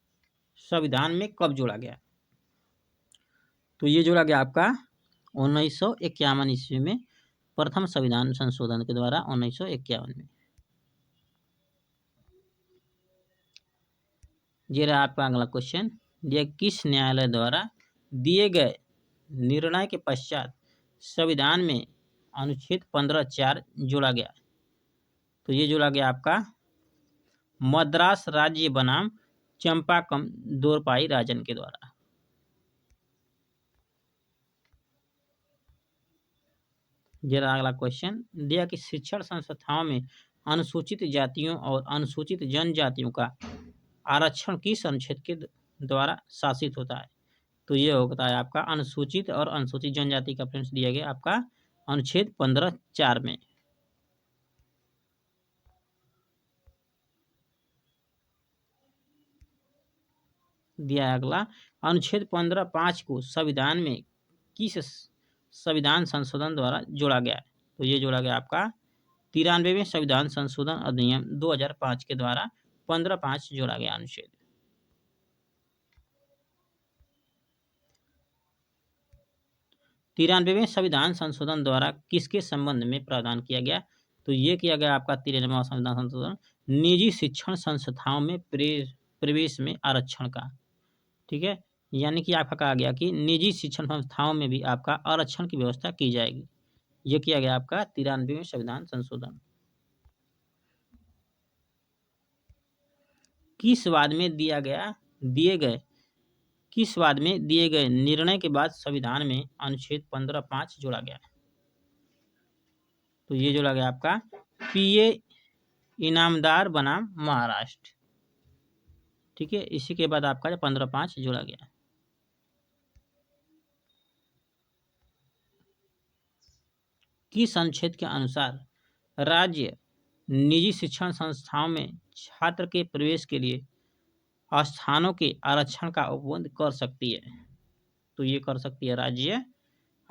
संविधान में कब जोड़ा गया? तो ये जोड़ा गया आपका 1951 ईस्वी में, प्रथम संविधान संशोधन के द्वारा 1951 में। ये रहा आपका अगला क्वेश्चन। यह किस न्यायालय द्वारा दिए गए निर्णय के पश्चात संविधान में अनुच्छेद 15(4) जोड़ा गया? तो ये जोड़ा गया आपका मद्रास राज्य बनाम चंपाकम दोरपाई राजन के द्वारा। ये रहा अगला क्वेश्चन। दिया कि शिक्षण संस्थाओं में अनुसूचित जातियों और अनुसूचित जनजातियों का आरक्षण किस अनुच्छेद के द्वारा शासित होता है? तो ये होता है आपका अनुसूचित और अनुसूचित जनजाति का फ्रेंड्स दिया गया आपका अनुच्छेद 15(4) में। दिया अगला अनुच्छेद 15(5) को संविधान में किस संविधान संशोधन द्वारा जोड़ा गया है? तो ये जोड़ा गया आपका 93वें संविधान संशोधन अधिनियम 2005 के द्वारा 15(5) जोड़ा गया अनुच्छेद। 93वें संविधान संशोधन द्वारा किसके संबंध में प्रावधान किया गया? तो ये किया गया आपका 93वां संविधान संशोधन निजी शिक्षण संस्थाओं में प्रवेश में आरक्षण का। ठीक है, यानी कि आपका कहा गया कि निजी शिक्षण संस्थाओं में भी आपका आरक्षण की व्यवस्था की जाएगी। ये किया गया आपका 93वें संविधान संशोधन। किस वाद में दिए गए निर्णय के बाद संविधान में अनुच्छेद 15(5) जोड़ा गया? तो ये जोड़ा गया आपका पीए इनामदार बनाम महाराष्ट्र। ठीक है, इसी के बाद आपका 15(5) जोड़ा गया। किस अनुच्छेद के अनुसार राज्य निजी शिक्षण संस्थाओं में छात्र के प्रवेश के लिए स्थानों के आरक्षण का उपबंध कर सकती है? तो ये कर सकती है राज्य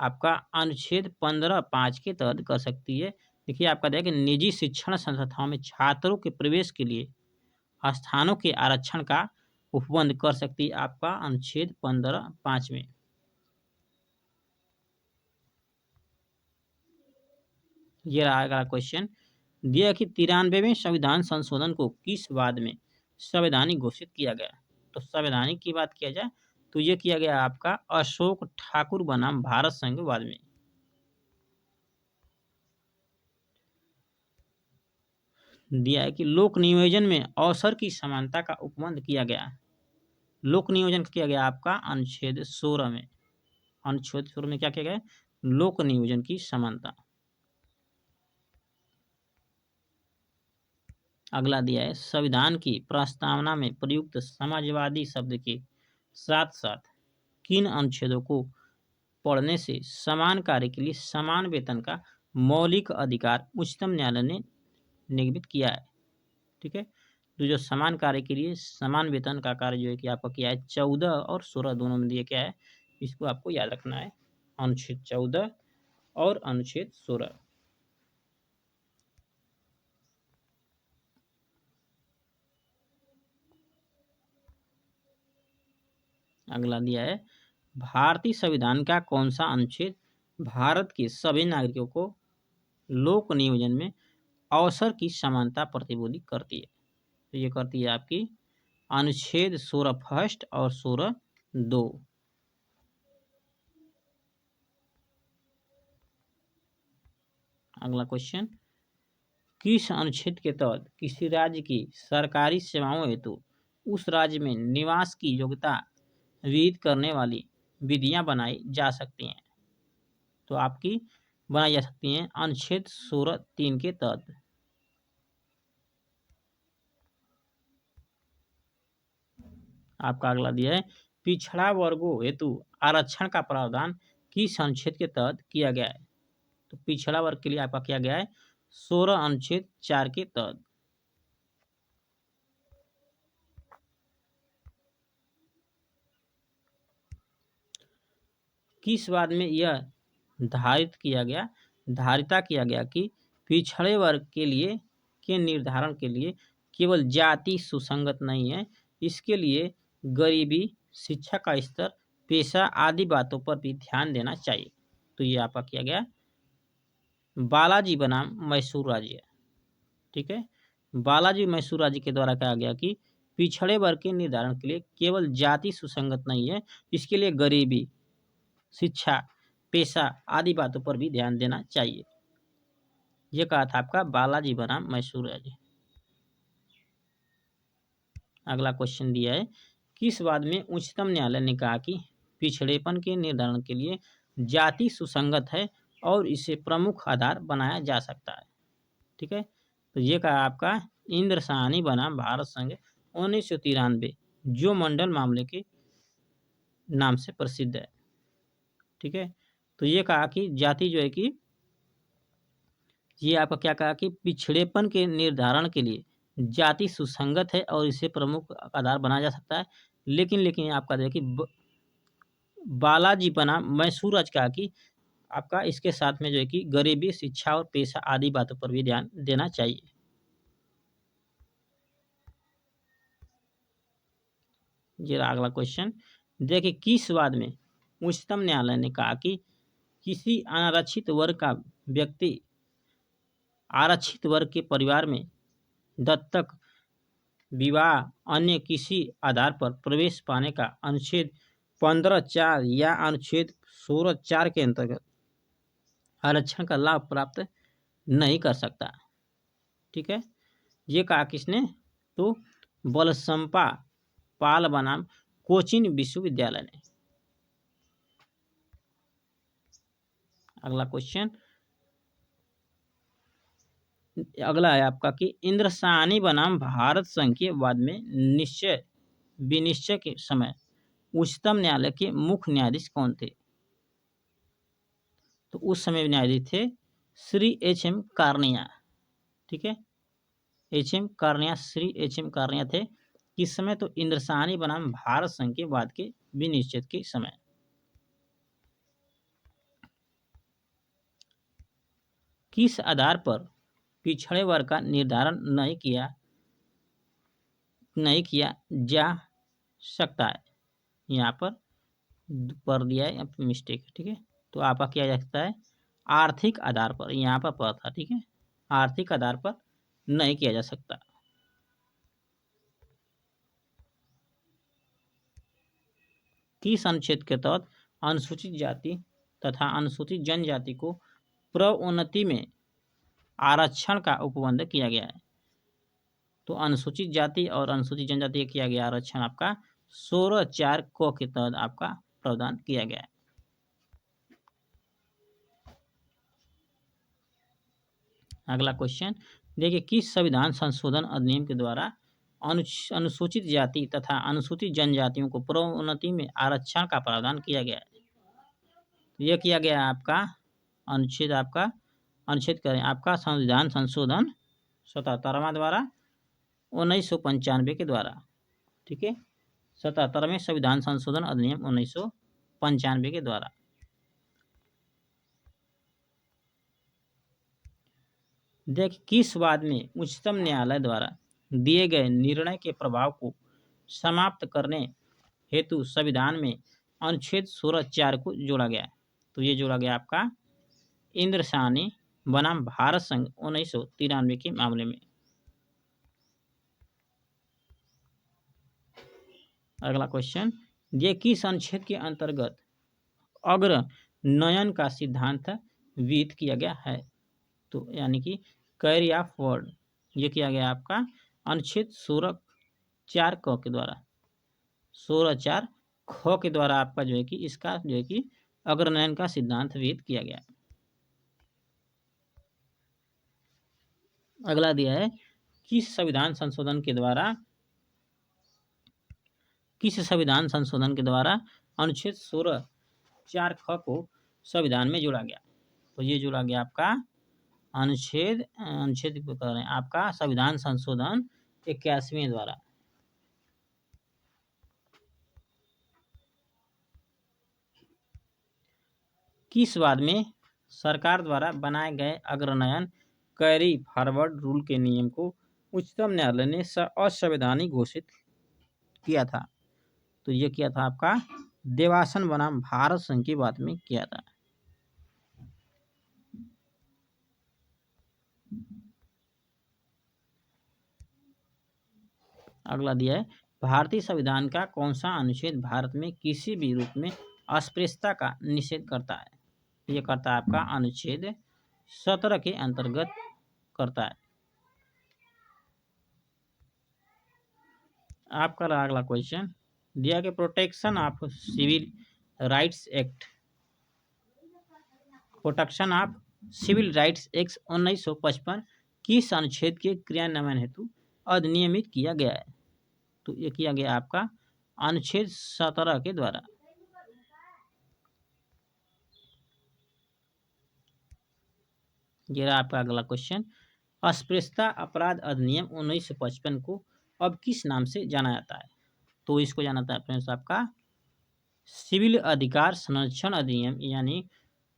आपका अनुच्छेद 15(5) के तहत कर सकती है। देखिए आपका देखिए निजी शिक्षण संस्थाओं में छात्रों के प्रवेश के लिए स्थानों के आरक्षण का उपबंध कर सकती है आपका अनुच्छेद 15(5) में। ये रहा क्वेश्चन। दिया कि 93वें संविधान संशोधन को किस वाद में संवैधानिक घोषित किया गया? तो संवैधानिक की बात किया जाए तो ये किया गया आपका अशोक ठाकुर बनाम भारत संघ वाद में। दिया है कि लोक नियोजन में अवसर की समानता का उपबंध किया गया। लोक नियोजन किया गया आपका अनुच्छेद 16 में। अनुच्छेद 16 में क्या किया गया? लोक नियोजन की समानता। अगला दिया है संविधान की प्रस्तावना में प्रयुक्त समाजवादी शब्द के साथ साथ किन अनुच्छेदों को पढ़ने से समान कार्य के लिए समान वेतन का मौलिक अधिकार उच्चतम न्यायालय ने निगमित किया है? ठीक है, तो जो समान कार्य के लिए समान वेतन का कार्य जो है कि आपका किया है 14 और 16 दोनों में दिया क्या है, इसको आपको याद रखना है, अनुच्छेद 14 और अनुच्छेद 16। अगला दिया है भारतीय संविधान का कौन सा अनुच्छेद भारत के सभी नागरिकों को लोक नियोजन में अवसर की समानता प्रतिबोधित करती है? तो ये करती है आपकी अनुच्छेद 16 फर्स्ट और 16 2। अगला क्वेश्चन। किस अनुच्छेद के तहत किसी राज्य की सरकारी सेवाओं हेतु उस राज्य में निवास की योग्यता विहित करने वाली विधियां बनाई जा सकती हैं? तो आपकी बनाई जा सकती हैं अनुच्छेद 16 3 के तहत। आपका अगला दिया है पिछड़ा वर्गों हेतु आरक्षण का प्रावधान किस अनुच्छेद के तहत किया गया है? तो पिछड़ा वर्ग के लिए आपका किया गया है 16 अनुच्छेद 4 के तहत। किस वाद में यह धारिता किया गया कि पिछड़े वर्ग के लिए के निर्धारण के लिए केवल जाति सुसंगत नहीं है, इसके लिए गरीबी, शिक्षा का स्तर, पेशा आदि बातों पर भी ध्यान देना चाहिए? तो ये आपका किया गया बालाजी बनाम मैसूर राज्य। ठीक है, बालाजी मैसूर राज्य के द्वारा कहा गया कि पिछड़े वर्ग के निर्धारण के लिए केवल जाति सुसंगत नहीं है, इसके लिए गरीबी, शिक्षा, पेशा आदि बातों पर भी ध्यान देना चाहिए। ये कहा था आपका बालाजी बनाम मैसूर जी। अगला क्वेश्चन दिया है, किस वाद में उच्चतम न्यायालय ने कहा कि पिछड़ेपन के निर्धारण के लिए जाति सुसंगत है और इसे प्रमुख आधार बनाया जा सकता है। ठीक है, तो ये कहा आपका इंद्रसानी बनाम भारत संघ 1993, जो मंडल मामले के नाम से प्रसिद्ध है। ठीक है, तो ये कहा कि जाति जो है कि ये आपका क्या कहा कि पिछड़ेपन के निर्धारण के लिए जाति सुसंगत है और इसे प्रमुख आधार बनाया जा सकता है। लेकिन आपका देखिए बालाजी बनाम मैसूर आज कहा कि आपका इसके साथ में जो है कि गरीबी, शिक्षा और पेशा आदि बातों पर भी ध्यान देना चाहिए। ये अगला क्वेश्चन देखिए, किस वाद में उच्चतम न्यायालय ने कहा कि किसी अनारक्षित वर्ग का व्यक्ति आरक्षित वर्ग के परिवार में दत्तक, विवाह, अन्य किसी आधार पर प्रवेश पाने का अनुच्छेद 15(4) या अनुच्छेद 16(4) के अंतर्गत आरक्षण का लाभ प्राप्त नहीं कर सकता। ठीक है, ये कहा किसने, तो बलसंपा पाल बनाम कोचीन विश्वविद्यालय ने। अगला क्वेश्चन अगला है आपका कि इंद्रसानी बनाम भारत संघ के वाद में विनिश्चय के समय उच्चतम न्यायालय के मुख्य न्यायाधीश कौन थे? तो उस समय न्यायाधीश थे श्री एच.एम. कार्निया। ठीक है, HM. Cornea, Shri HM. Cornea थे किस समय, तो इंद्रसानी बनाम भारत संघ के वाद के विनिश्चय के समय। किस आधार पर पिछड़े वर्ग का निर्धारण नहीं किया जा सकता है? यहाँ पर दिया है, यहाँ पर मिस्टेक है। ठीक है, तो आपका किया जा सकता है आर्थिक आधार पर, यहाँ पर था। ठीक है, आर्थिक आधार पर नहीं किया जा सकता। किस अनुच्छेद के तहत अनुसूचित जाति तथा अनुसूचित जनजाति को प्रोन्नति में आरक्षण का उपबंध किया गया है? तो अनुसूचित जाति और अनुसूचित जनजाति का किया गया आरक्षण आपका 16(4) क के तहत आपका प्रावधान किया गया है। अगला क्वेश्चन देखिए, किस संविधान संशोधन अधिनियम के द्वारा अनुसूचित जाति तथा अनुसूचित जनजातियों को प्रोन्नति में आरक्षण का प्रावधान किया गया है? यह किया गया आपका अनुच्छेद करें आपका संविधान संशोधन 77वां द्वारा 1995 के द्वारा। ठीक है, 77वें संविधान संशोधन अधिनियम 1995 के द्वारा। देख, किस वाद में उच्चतम न्यायालय द्वारा दिए गए निर्णय के प्रभाव को समाप्त करने हेतु संविधान में अनुच्छेद 16(4) को जोड़ा गया? तो ये जोड़ा गया आपका इंद्रसानी बनाम भारत संघ 1993 के मामले में। अगला क्वेश्चन, ये किस अनुच्छेद के अंतर्गत अग्रनयन का सिद्धांत विहित किया गया है? तो यानी कि कैरी ऑफ वर्ड, ये किया गया आपका अनुच्छेद 16(4) क के द्वारा, 16(4) ख के द्वारा आपका जो है कि इसका जो है कि अग्रनयन का सिद्धांत विहित किया गया। अगला दिया है, किस संविधान संशोधन के द्वारा अनुच्छेद 16(4) ख को संविधान में जोड़ा गया? तो ये जोड़ा गया आपका अनुच्छेद आपका संविधान संशोधन 81वें द्वारा। किस वाद में सरकार द्वारा बनाए गए अग्रनयन कैरी फॉरवर्ड रूल के नियम को उच्चतम न्यायालय ने असंवैधानिक घोषित किया था? तो ये किया था आपका देवासन बनाम भारत संघ की बात में किया था। अगला दिया है, भारतीय संविधान का कौन सा अनुच्छेद भारत में किसी भी रूप में अस्पृश्यता का निषेध करता है? ये करता है आपका अनुच्छेद 17 के अंतर्गत करता है। आपका अगला क्वेश्चन दिया कि protection of civil rights act, protection of civil rights act 1955 किस अनुच्छेद के क्रियान्वयन हेतु अधिनियमित किया गया है? तो ये किया गया आपका अनुच्छेद 17 के द्वारा। ये रहा आपका अगला क्वेश्चन, अस्पृश्यता अपराध अधिनियम 1955 को अब किस नाम से जाना जाता है? तो इसको जाना जाता है फ्रेंड्स आपका सिविल अधिकार संरक्षण अधिनियम यानी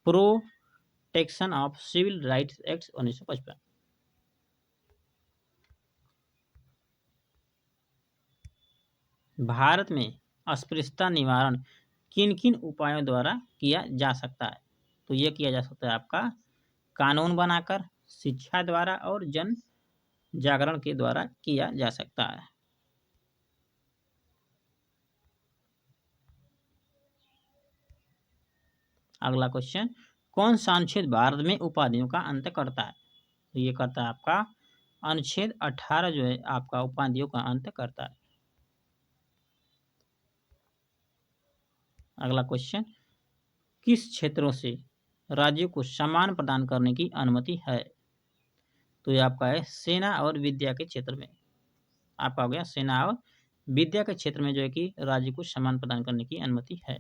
protection of civil rights act 1955। भारत में अस्पृश्यता निवारण किन किन उपायों द्वारा किया जा सकता है? तो ये किया जा सकता है आपका कानून बनाकर, शिक्षा द्वारा और जन जागरण के द्वारा किया जा सकता है। अगला क्वेश्चन, कौन सा अनुच्छेद भारत में उपाधियों का अंत करता है? तो ये करता है आपका अनुच्छेद 18 जो है आपका उपाधियों का अंत करता है। अगला क्वेश्चन, किस क्षेत्रों से राज्यों को सम्मान प्रदान करने की अनुमति है? तो ये आपका है सेना और विद्या के क्षेत्र में। आपका हो गया सेना और विद्या के क्षेत्र में जो है कि राज्य को सम्मान प्रदान करने की अनुमति है।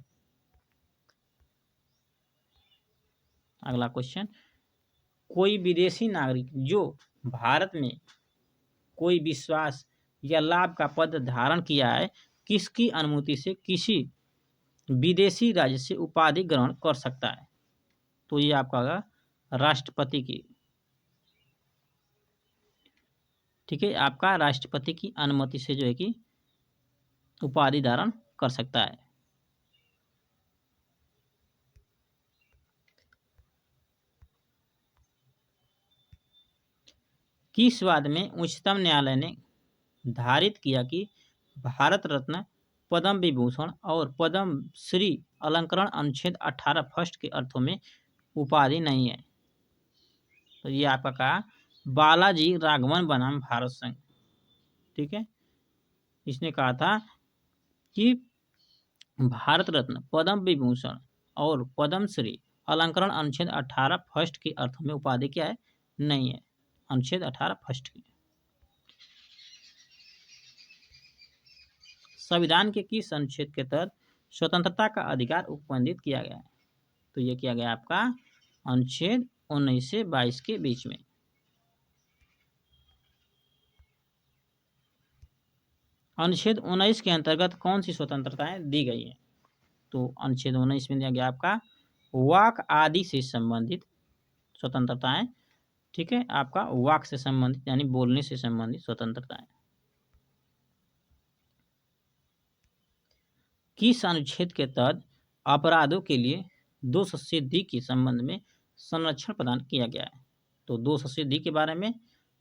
अगला क्वेश्चन, कोई विदेशी नागरिक जो भारत में कोई विश्वास या लाभ का पद धारण किया है, किसकी अनुमति से किसी विदेशी राज्य से उपाधि ग्रहण कर सकता है? तो ये आपका होगा राष्ट्रपति की। ठीक है, आपका राष्ट्रपति की अनुमति से जो है कि उपाधि धारण कर सकता है। किस वाद में उच्चतम न्यायालय ने धारित किया कि भारत रत्न, पद्म विभूषण और पद्म श्री अलंकरण अनुच्छेद 18 फर्स्ट के अर्थों में उपाधि नहीं है? तो ये आपका कहा बालाजी राघवन बनाम भारत संघ। ठीक है, इसने कहा था कि भारत रत्न, पद्म विभूषण और पद्म श्री अलंकरण अनुच्छेद 18 फर्स्ट के अर्थों में उपाधि क्या है? नहीं है, अनुच्छेद 18 फर्स्ट की। संविधान के किस अनुच्छेद के तहत स्वतंत्रता का अधिकार उपबंधित किया गया है? तो ये किया गया आपका अनुच्छेद 19 से 22 के बीच में। अनुच्छेद 19 के अंतर्गत कौन सी स्वतंत्रताएं दी गई हैं? तो अनुच्छेद 19 में दिया गया आपका वाक आदि से संबंधित स्वतंत्रताएं। ठीक है, आपका वाक से संबंधित यानी बोलने से संबंधित स्वतंत्रताएं। किस अनुच्छेद के तहत अपराधों के लिए दोष सिद्धि के संबंध में संरक्षण प्रदान किया गया है? तो दोष सिद्धि के बारे में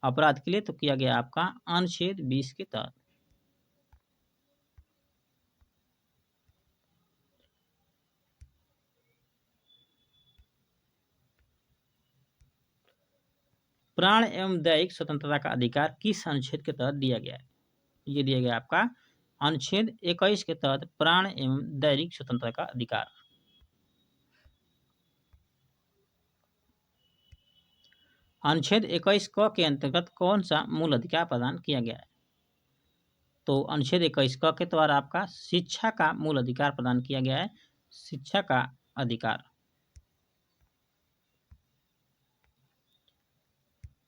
अपराध के लिए तो किया गया आपका अनुच्छेद 20 के तहत। प्राण एवं दैहिक स्वतंत्रता का अधिकार किस अनुच्छेद के तहत दिया गया है? ये दिया गया आपका अनुच्छेद 21 के तहत प्राण एवं दैहिक स्वतंत्रता का अधिकार। अनुच्छेद 21 क के अंतर्गत कौन सा मूल अधिकार प्रदान किया गया है? तो अनुच्छेद 21 क के द्वारा आपका शिक्षा का मूल अधिकार प्रदान किया गया है, शिक्षा का अधिकार।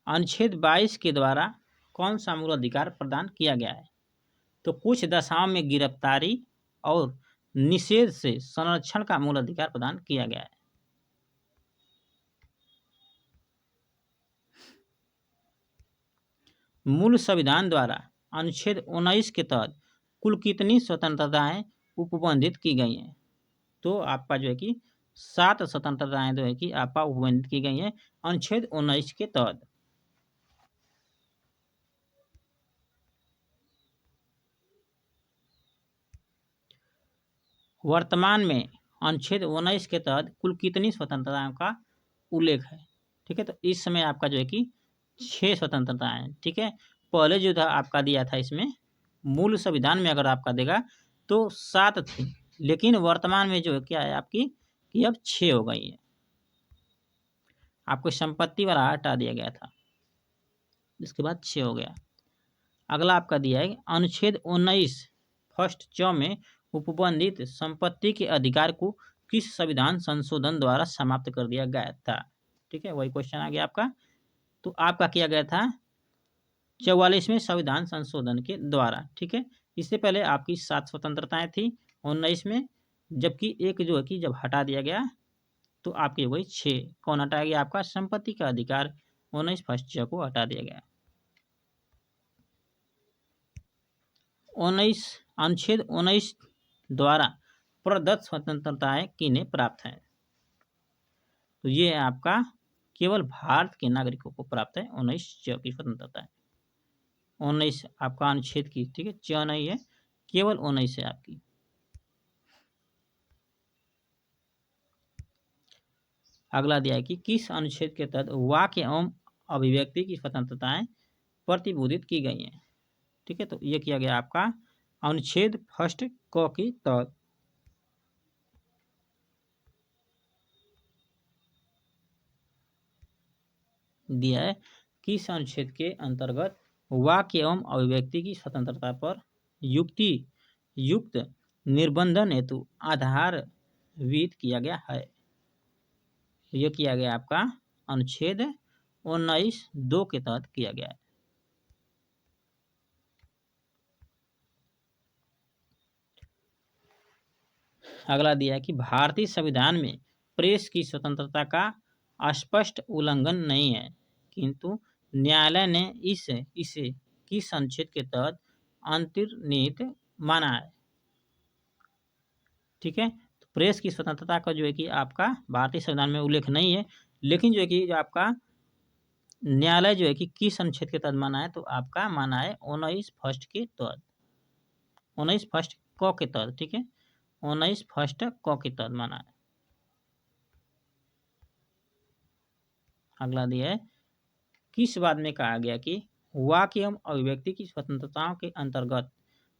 अनुच्छेद 22 के द्वारा कौन सा मूल अधिकार प्रदान किया गया है? तो कुछ दशाओं में गिरफ्तारी और निषेध से संरक्षण का मूल अधिकार प्रदान किया गया है। मूल संविधान द्वारा अनुच्छेद 19 के तहत कुल कितनी स्वतंत्रताएं उपबंधित की गई हैं? तो आपका जो है कि 7 स्वतंत्रताएं जो है कि आपका उपबंधित की गई हैं अनुच्छेद 19 के तहत। वर्तमान में अनुच्छेद 19 के तहत कुल कितनी स्वतंत्रताओं का उल्लेख है। ठीक है, तो इस समय आपका जो है कि 6 स्वतंत्रताएं हैं। ठीक है, पहले जो था आपका दिया था इसमें मूल संविधान में अगर आपका देगा तो 7 थी, लेकिन वर्तमान में जो है क्या है आपकी कि अब 6 हो गई है। आपको संपत्ति वाला हटा दिया गया था, इसके बाद 6 हो गया। अगला आपका दिया है अनुच्छेद 19 फर्स्ट च में उपबंधित संपत्ति के अधिकार को किस संविधान संशोधन द्वारा समाप्त कर दिया गया था। ठीक है, वही क्वेश्चन आ गया आपका। तो आपका किया गया था 44वें संविधान संशोधन के द्वारा। ठीक है, इससे पहले आपकी 7 स्वतंत्रताएं थी 19 में, जबकि एक जो है कि जब हटा दिया गया तो आपकी हो गई 6। कौन हटाया गया आपका संपत्ति का अधिकार 19 फर्स्ट च को हटा दिया गया। 19 अनुच्छेद 19 द्वारा प्रदत्त स्वतंत्रताएं किन्हें प्राप्त हैं। तो ये आपका केवल भारत के नागरिकों को प्राप्त है 19 च की स्वतंत्रता है। 19 आपका अनुच्छेद की, ठीक है, च नहीं है, केवल 19 है आपकी। अगला दिया है कि किस अनुच्छेद के तहत वाक्य एवं अभिव्यक्ति की स्वतंत्रताएं प्रतिबोधित की गई हैं। ठीक है, तो ये किया गया आपका अनुच्छेद फर्स्ट क के तहत। दिया है किस अनुच्छेद के अंतर्गत वाक्य एवं अभिव्यक्ति की स्वतंत्रता पर युक्ति युक्त निर्बंधन हेतु आधार विहित किया गया है। यह किया गया आपका अनुच्छेद 19(2) के तहत किया गया है। अगला दिया है कि भारतीय संविधान में प्रेस की स्वतंत्रता का स्पष्ट उल्लंघन नहीं है, किंतु न्यायालय ने इसे किस अनुच्छेद के तहत अंतर्निहित माना है। ठीक है, तो प्रेस की स्वतंत्रता का जो है कि आपका भारतीय संविधान में उल्लेख नहीं है, लेकिन जो है कि जो आपका न्यायालय जो है कि किस अनुच्छेद के तहत माना है, तो आपका माना है 19 फर्स्ट के तहत, 19 फर्स्ट क के तहत। ठीक है, 19 फर्स्ट क के तहत माना है। अगला दिया है किस बात में कहा गया कि वाक्य एवं अभिव्यक्ति की स्वतंत्रताओं के अंतर्गत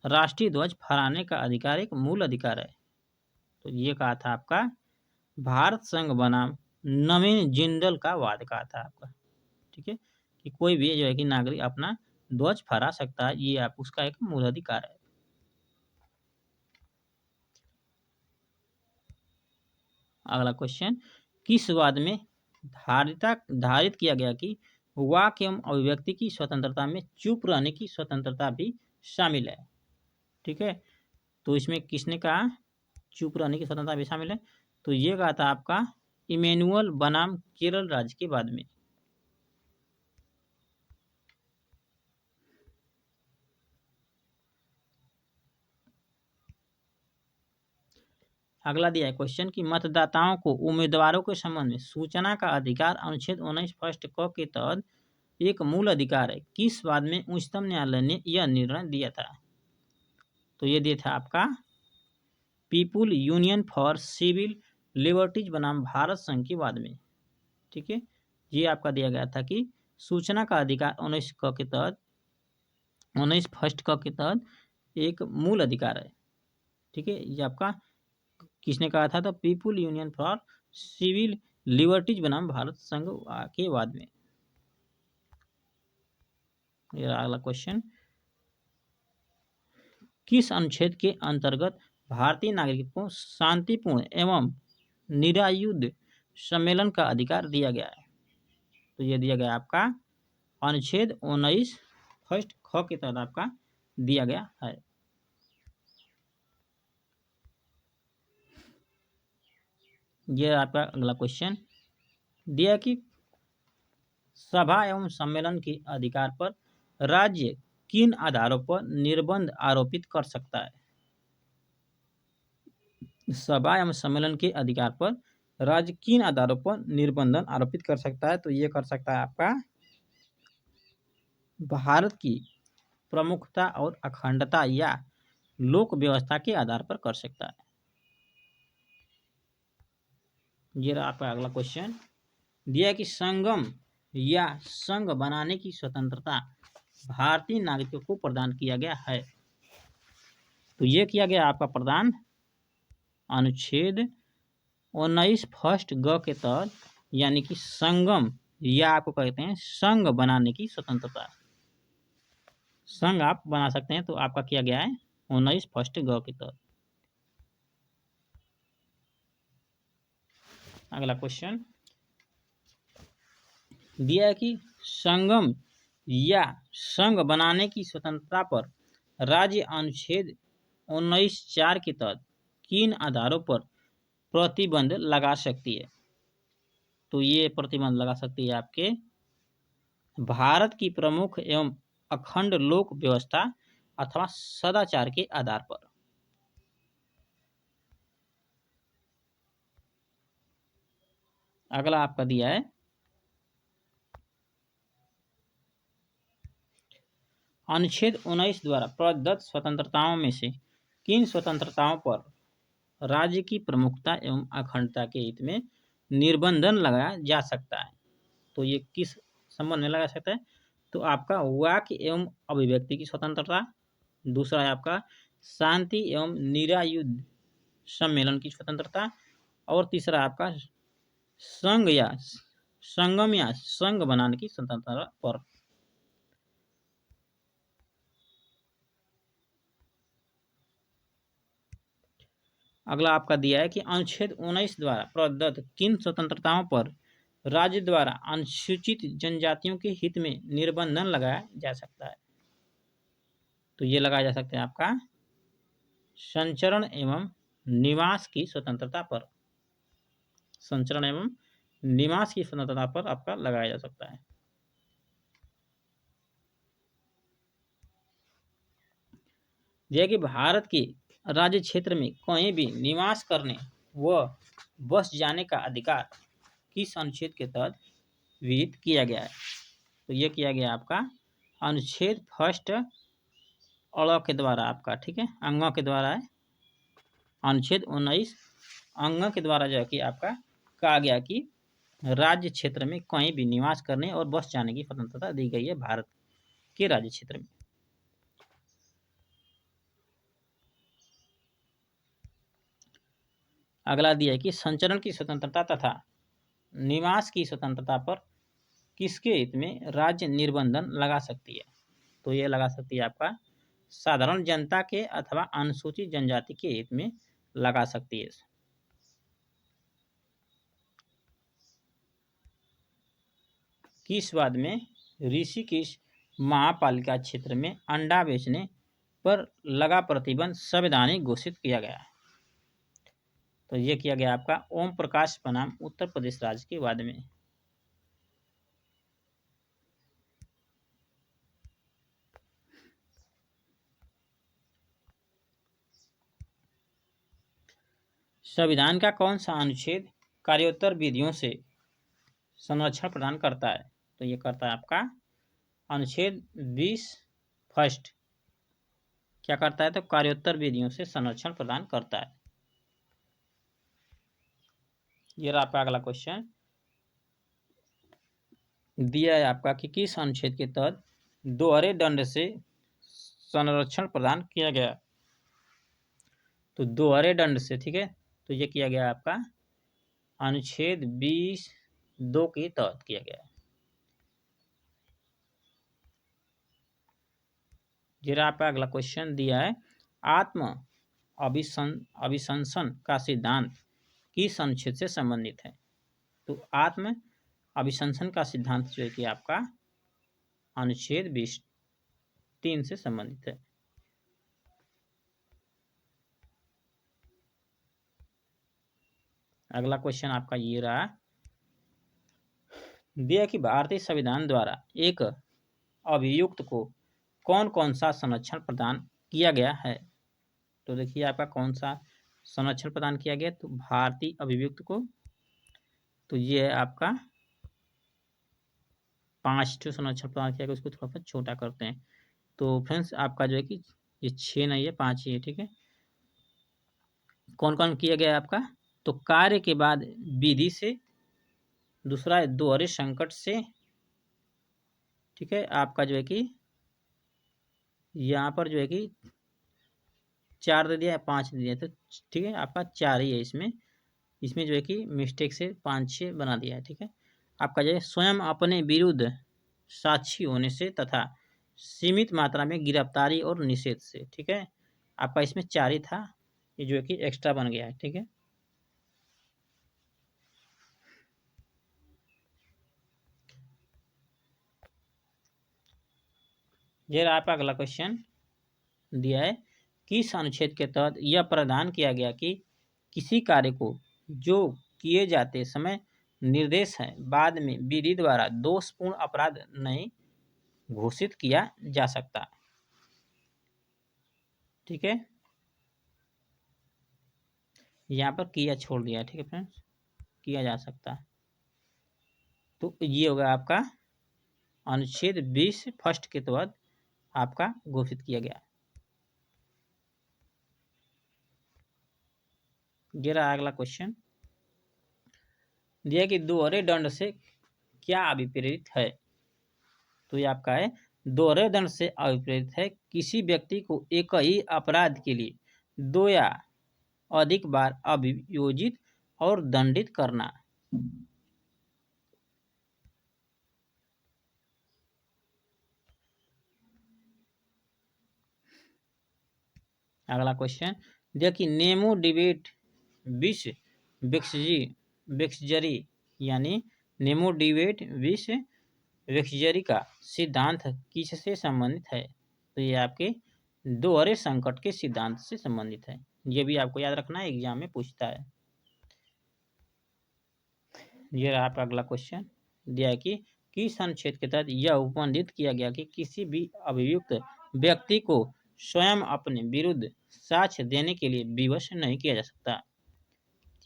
राष्ट्रीय ध्वज फहराने का अधिकार एक मूल अधिकार है। तो ये कहा था आपका भारत संघ बनाम नवीन जिंदल का वाद कहा था आपका। ठीक है, कि कोई भी जो है कि नागरिक अपना ध्वज फहरा सकता है, ये आप उसका एक मूल अधिकार है। अगला क्वेश्चन किस वाद में धारित किया गया कि वाक्य एवं अभिव्यक्ति की स्वतंत्रता में चुप रहने की स्वतंत्रता भी शामिल है। ठीक है, तो इसमें किसने कहा चुप रहने की स्वतंत्रता भी शामिल है, तो ये कहा था आपका इमैनुअल बनाम केरल राज्य के बाद में। अगला दिया है क्वेश्चन कि मतदाताओं को उम्मीदवारों के संबंध में सूचना का अधिकार अनुच्छेद 19 फर्स्ट क के तहत एक मूल अधिकार है, किस बाद में उच्चतम न्यायालय ने यह निर्णय दिया था। तो ये दिया था आपका people union for civil liberties बनाम भारत संघ के बाद में। ठीक है, ये आपका दिया गया था कि सूचना का अधिकार 19 क के तहत, 19 फर्स्ट क के तहत एक मूल अधिकार है। ठीक है, ये आपका किसने कहा था, तो people union for civil liberties बनाम भारत संघ के बाद में। ये अगला क्वेश्चन किस अनुच्छेद के अंतर्गत भारतीय नागरिकों को शांतिपूर्ण एवं निरायुध सम्मेलन का अधिकार दिया गया है। तो ये दिया गया आपका अनुच्छेद 19 फर्स्ट ख के तहत आपका दिया गया है। ये आपका अगला क्वेश्चन दिया कि सभा एवं सम्मेलन के अधिकार पर राज्य किन आधारों पर निर्बंध आरोपित कर सकता है। सभा एवं सम्मेलन के अधिकार पर राज्य किन आधारों पर निर्बंधन आरोपित कर सकता है, तो ये कर सकता है आपका भारत की प्रमुखता और अखंडता या लोक व्यवस्था के आधार पर कर सकता है। ये रहा आपका अगला क्वेश्चन। दिया है कि संगम या संघ बनाने की स्वतंत्रता भारतीय नागरिकों को प्रदान किया गया है। तो ये किया गया आपका प्रदान अनुच्छेद 19 फर्स्ट ग के तहत, यानी कि संगम या आपको कहते हैं संघ बनाने की स्वतंत्रता। संघ आप बना सकते हैं, तो आपका किया गया है 19 फर्स्ट ग के तहत। अगला क्वेश्चन दिया है कि संगम या संघ बनाने की स्वतंत्रता पर राज्य अनुच्छेद 19(4) के तहत किन आधारों पर प्रतिबंध लगा सकती है। तो ये प्रतिबंध लगा सकती है आपके भारत की प्रमुख एवं अखंड लोक व्यवस्था अथवा सदाचार के आधार पर। अगला आपका दिया है अनुच्छेद 19 द्वारा प्रदत्त स्वतंत्रताओं में से किन स्वतंत्रताओं पर राज्य की प्रमुखता एवं अखंडता के हित में निर्बंधन लगाया जा सकता है। तो ये किस संबंध में लगा सकता है। तो आपका वाक्य एवं अभिव्यक्ति की स्वतंत्रता, दूसरा है आपका शांति एवं निरायुध सम्मेलन की स्वतंत्रता, और तीसरा आपका संघ या संगम या संघ बनाने की स्वतंत्रता पर। अगला आपका दिया है कि अनुच्छेद 19 द्वारा प्रदत्त किन स्वतंत्रताओं पर राज्य द्वारा अनुसूचित जनजातियों के हित में निर्बंधन लगाया जा सकता है। तो ये लगाया जा सकता है आपका संचरण एवं निवास की स्वतंत्रता पर। संचरण एवं निवास की स्वतंत्रता पर आपका लगाया जा सकता है। यह कि भारत के राज्य क्षेत्र में कहीं भी निवास करने व बस जाने का अधिकार किस अनुच्छेद के तहत विहित किया गया है। तो यह किया गया आपका अनुच्छेद फर्स्ट अ के द्वारा आपका, ठीक है, अंग के द्वारा है। अनुच्छेद 19 अंग के द्वारा जो है कि आपका कहा गया कि राज्य क्षेत्र में कहीं भी निवास करने और बस जाने की स्वतंत्रता दी गई है भारत के राज्य क्षेत्र में। अगला दिया है कि संचरण की स्वतंत्रता तथा निवास की स्वतंत्रता पर किसके हित में राज्य निर्बंधन लगा सकती है। तो ये लगा सकती है आपका साधारण जनता के अथवा अनुसूचित जनजाति के हित में लगा सकती है। किस बाद में ऋषिकेश महापालिका क्षेत्र में अंडा बेचने पर लगा प्रतिबंध संवैधानिक घोषित किया गया है। तो ये किया गया आपका ओम प्रकाश बनाम उत्तर प्रदेश राज्य के वाद में। संविधान का कौन सा अनुच्छेद कार्योत्तर विधियों से संरक्षण प्रदान करता है। तो ये करता है आपका अनुच्छेद 20 फर्स्ट। क्या करता है, तो कार्योत्तर विधियों से संरक्षण प्रदान करता है। ये रहा आपका अगला क्वेश्चन। दिया है आपका कि किस अनुच्छेद के तहत दोहरे दंड से संरक्षण प्रदान किया गया। तो दोहरे दंड से, ठीक है, तो ये किया गया आपका अनुच्छेद 20(2) के तहत किया गया है। जरा आपका अगला क्वेश्चन दिया है आत्म अभिशंसन का सिद्धांत किस अनुच्छेद से संबंधित है। तो आत्म अभिशंसन का सिद्धांत जो है कि आपका अनुच्छेद 20(3) से संबंधित है। अगला क्वेश्चन आपका ये रहा, दिया कि भारतीय संविधान द्वारा एक अभियुक्त को कौन कौन सा संरक्षण प्रदान किया गया है। तो देखिए आपका कौन सा संरक्षण प्रदान किया गया, तो भारतीय अभियुक्त को, तो ये है आपका 5 संरक्षण प्रदान किया गया। उसको थोड़ा सा छोटा करते हैं। तो फ्रेंड्स आपका जो है कि ये 6 नहीं है, 5 ही है, ठीक है। कौन कौन किया गया है आपका, तो कार्य के बाद विधि से, दूसरा है दोहरे संकट से, ठीक है, आपका जो है कि यहाँ पर जो है कि 4 दे दिया है, 5 दे दिया, तो ठीक है आपका 4 ही है इसमें। इसमें जो है कि मिस्टेक से 5-6 बना दिया है, ठीक है। आपका जो है स्वयं अपने विरुद्ध साक्षी होने से तथा सीमित मात्रा में गिरफ्तारी और निषेध से, ठीक है। आपका इसमें 4 ही था, ये जो है कि एक्स्ट्रा बन गया है, ठीक है। ये आपका अगला क्वेश्चन दिया है, किस अनुच्छेद के तहत यह प्रावधान किया गया कि किसी कार्य को जो किए जाते समय निर्देश है बाद में विधि द्वारा दोषपूर्ण अपराध नहीं घोषित किया जा सकता, ठीक है। यहाँ पर किया छोड़ दिया, ठीक है फ्रेंड्स, किया जा सकता है। तो ये होगा आपका अनुच्छेद 20 फर्स्ट के तहत आपका घोषित किया गया। ये रहा अगला क्वेश्चन दिया कि दोहरे दंड से क्या अभिप्रेत है। तो ये आपका है, दोहरे दंड से अभिप्रेत है किसी व्यक्ति को एक ही अपराध के लिए 2 या अधिक बार अभियोजित और दंडित करना। अगला क्वेश्चन देखिए, नेमो डिबेट विश वेक्सजरी यानी नेमो डिबेट विश वेक्सजरी का सिद्धांत किससे संबंधित है। तो ये आपके दोहरे संकट के सिद्धांत से संबंधित है। ये भी आपको याद रखना है, एग्जाम में पूछता है। ये रहा आपका अगला क्वेश्चन दिया है कि किस अनुच्छेद के तहत यह उपबंधित किया गया कि किसी भी अभियुक्त व्यक्ति को स्वयं अपने विरुद्ध साक्ष्य देने के लिए विवश नहीं किया जा सकता।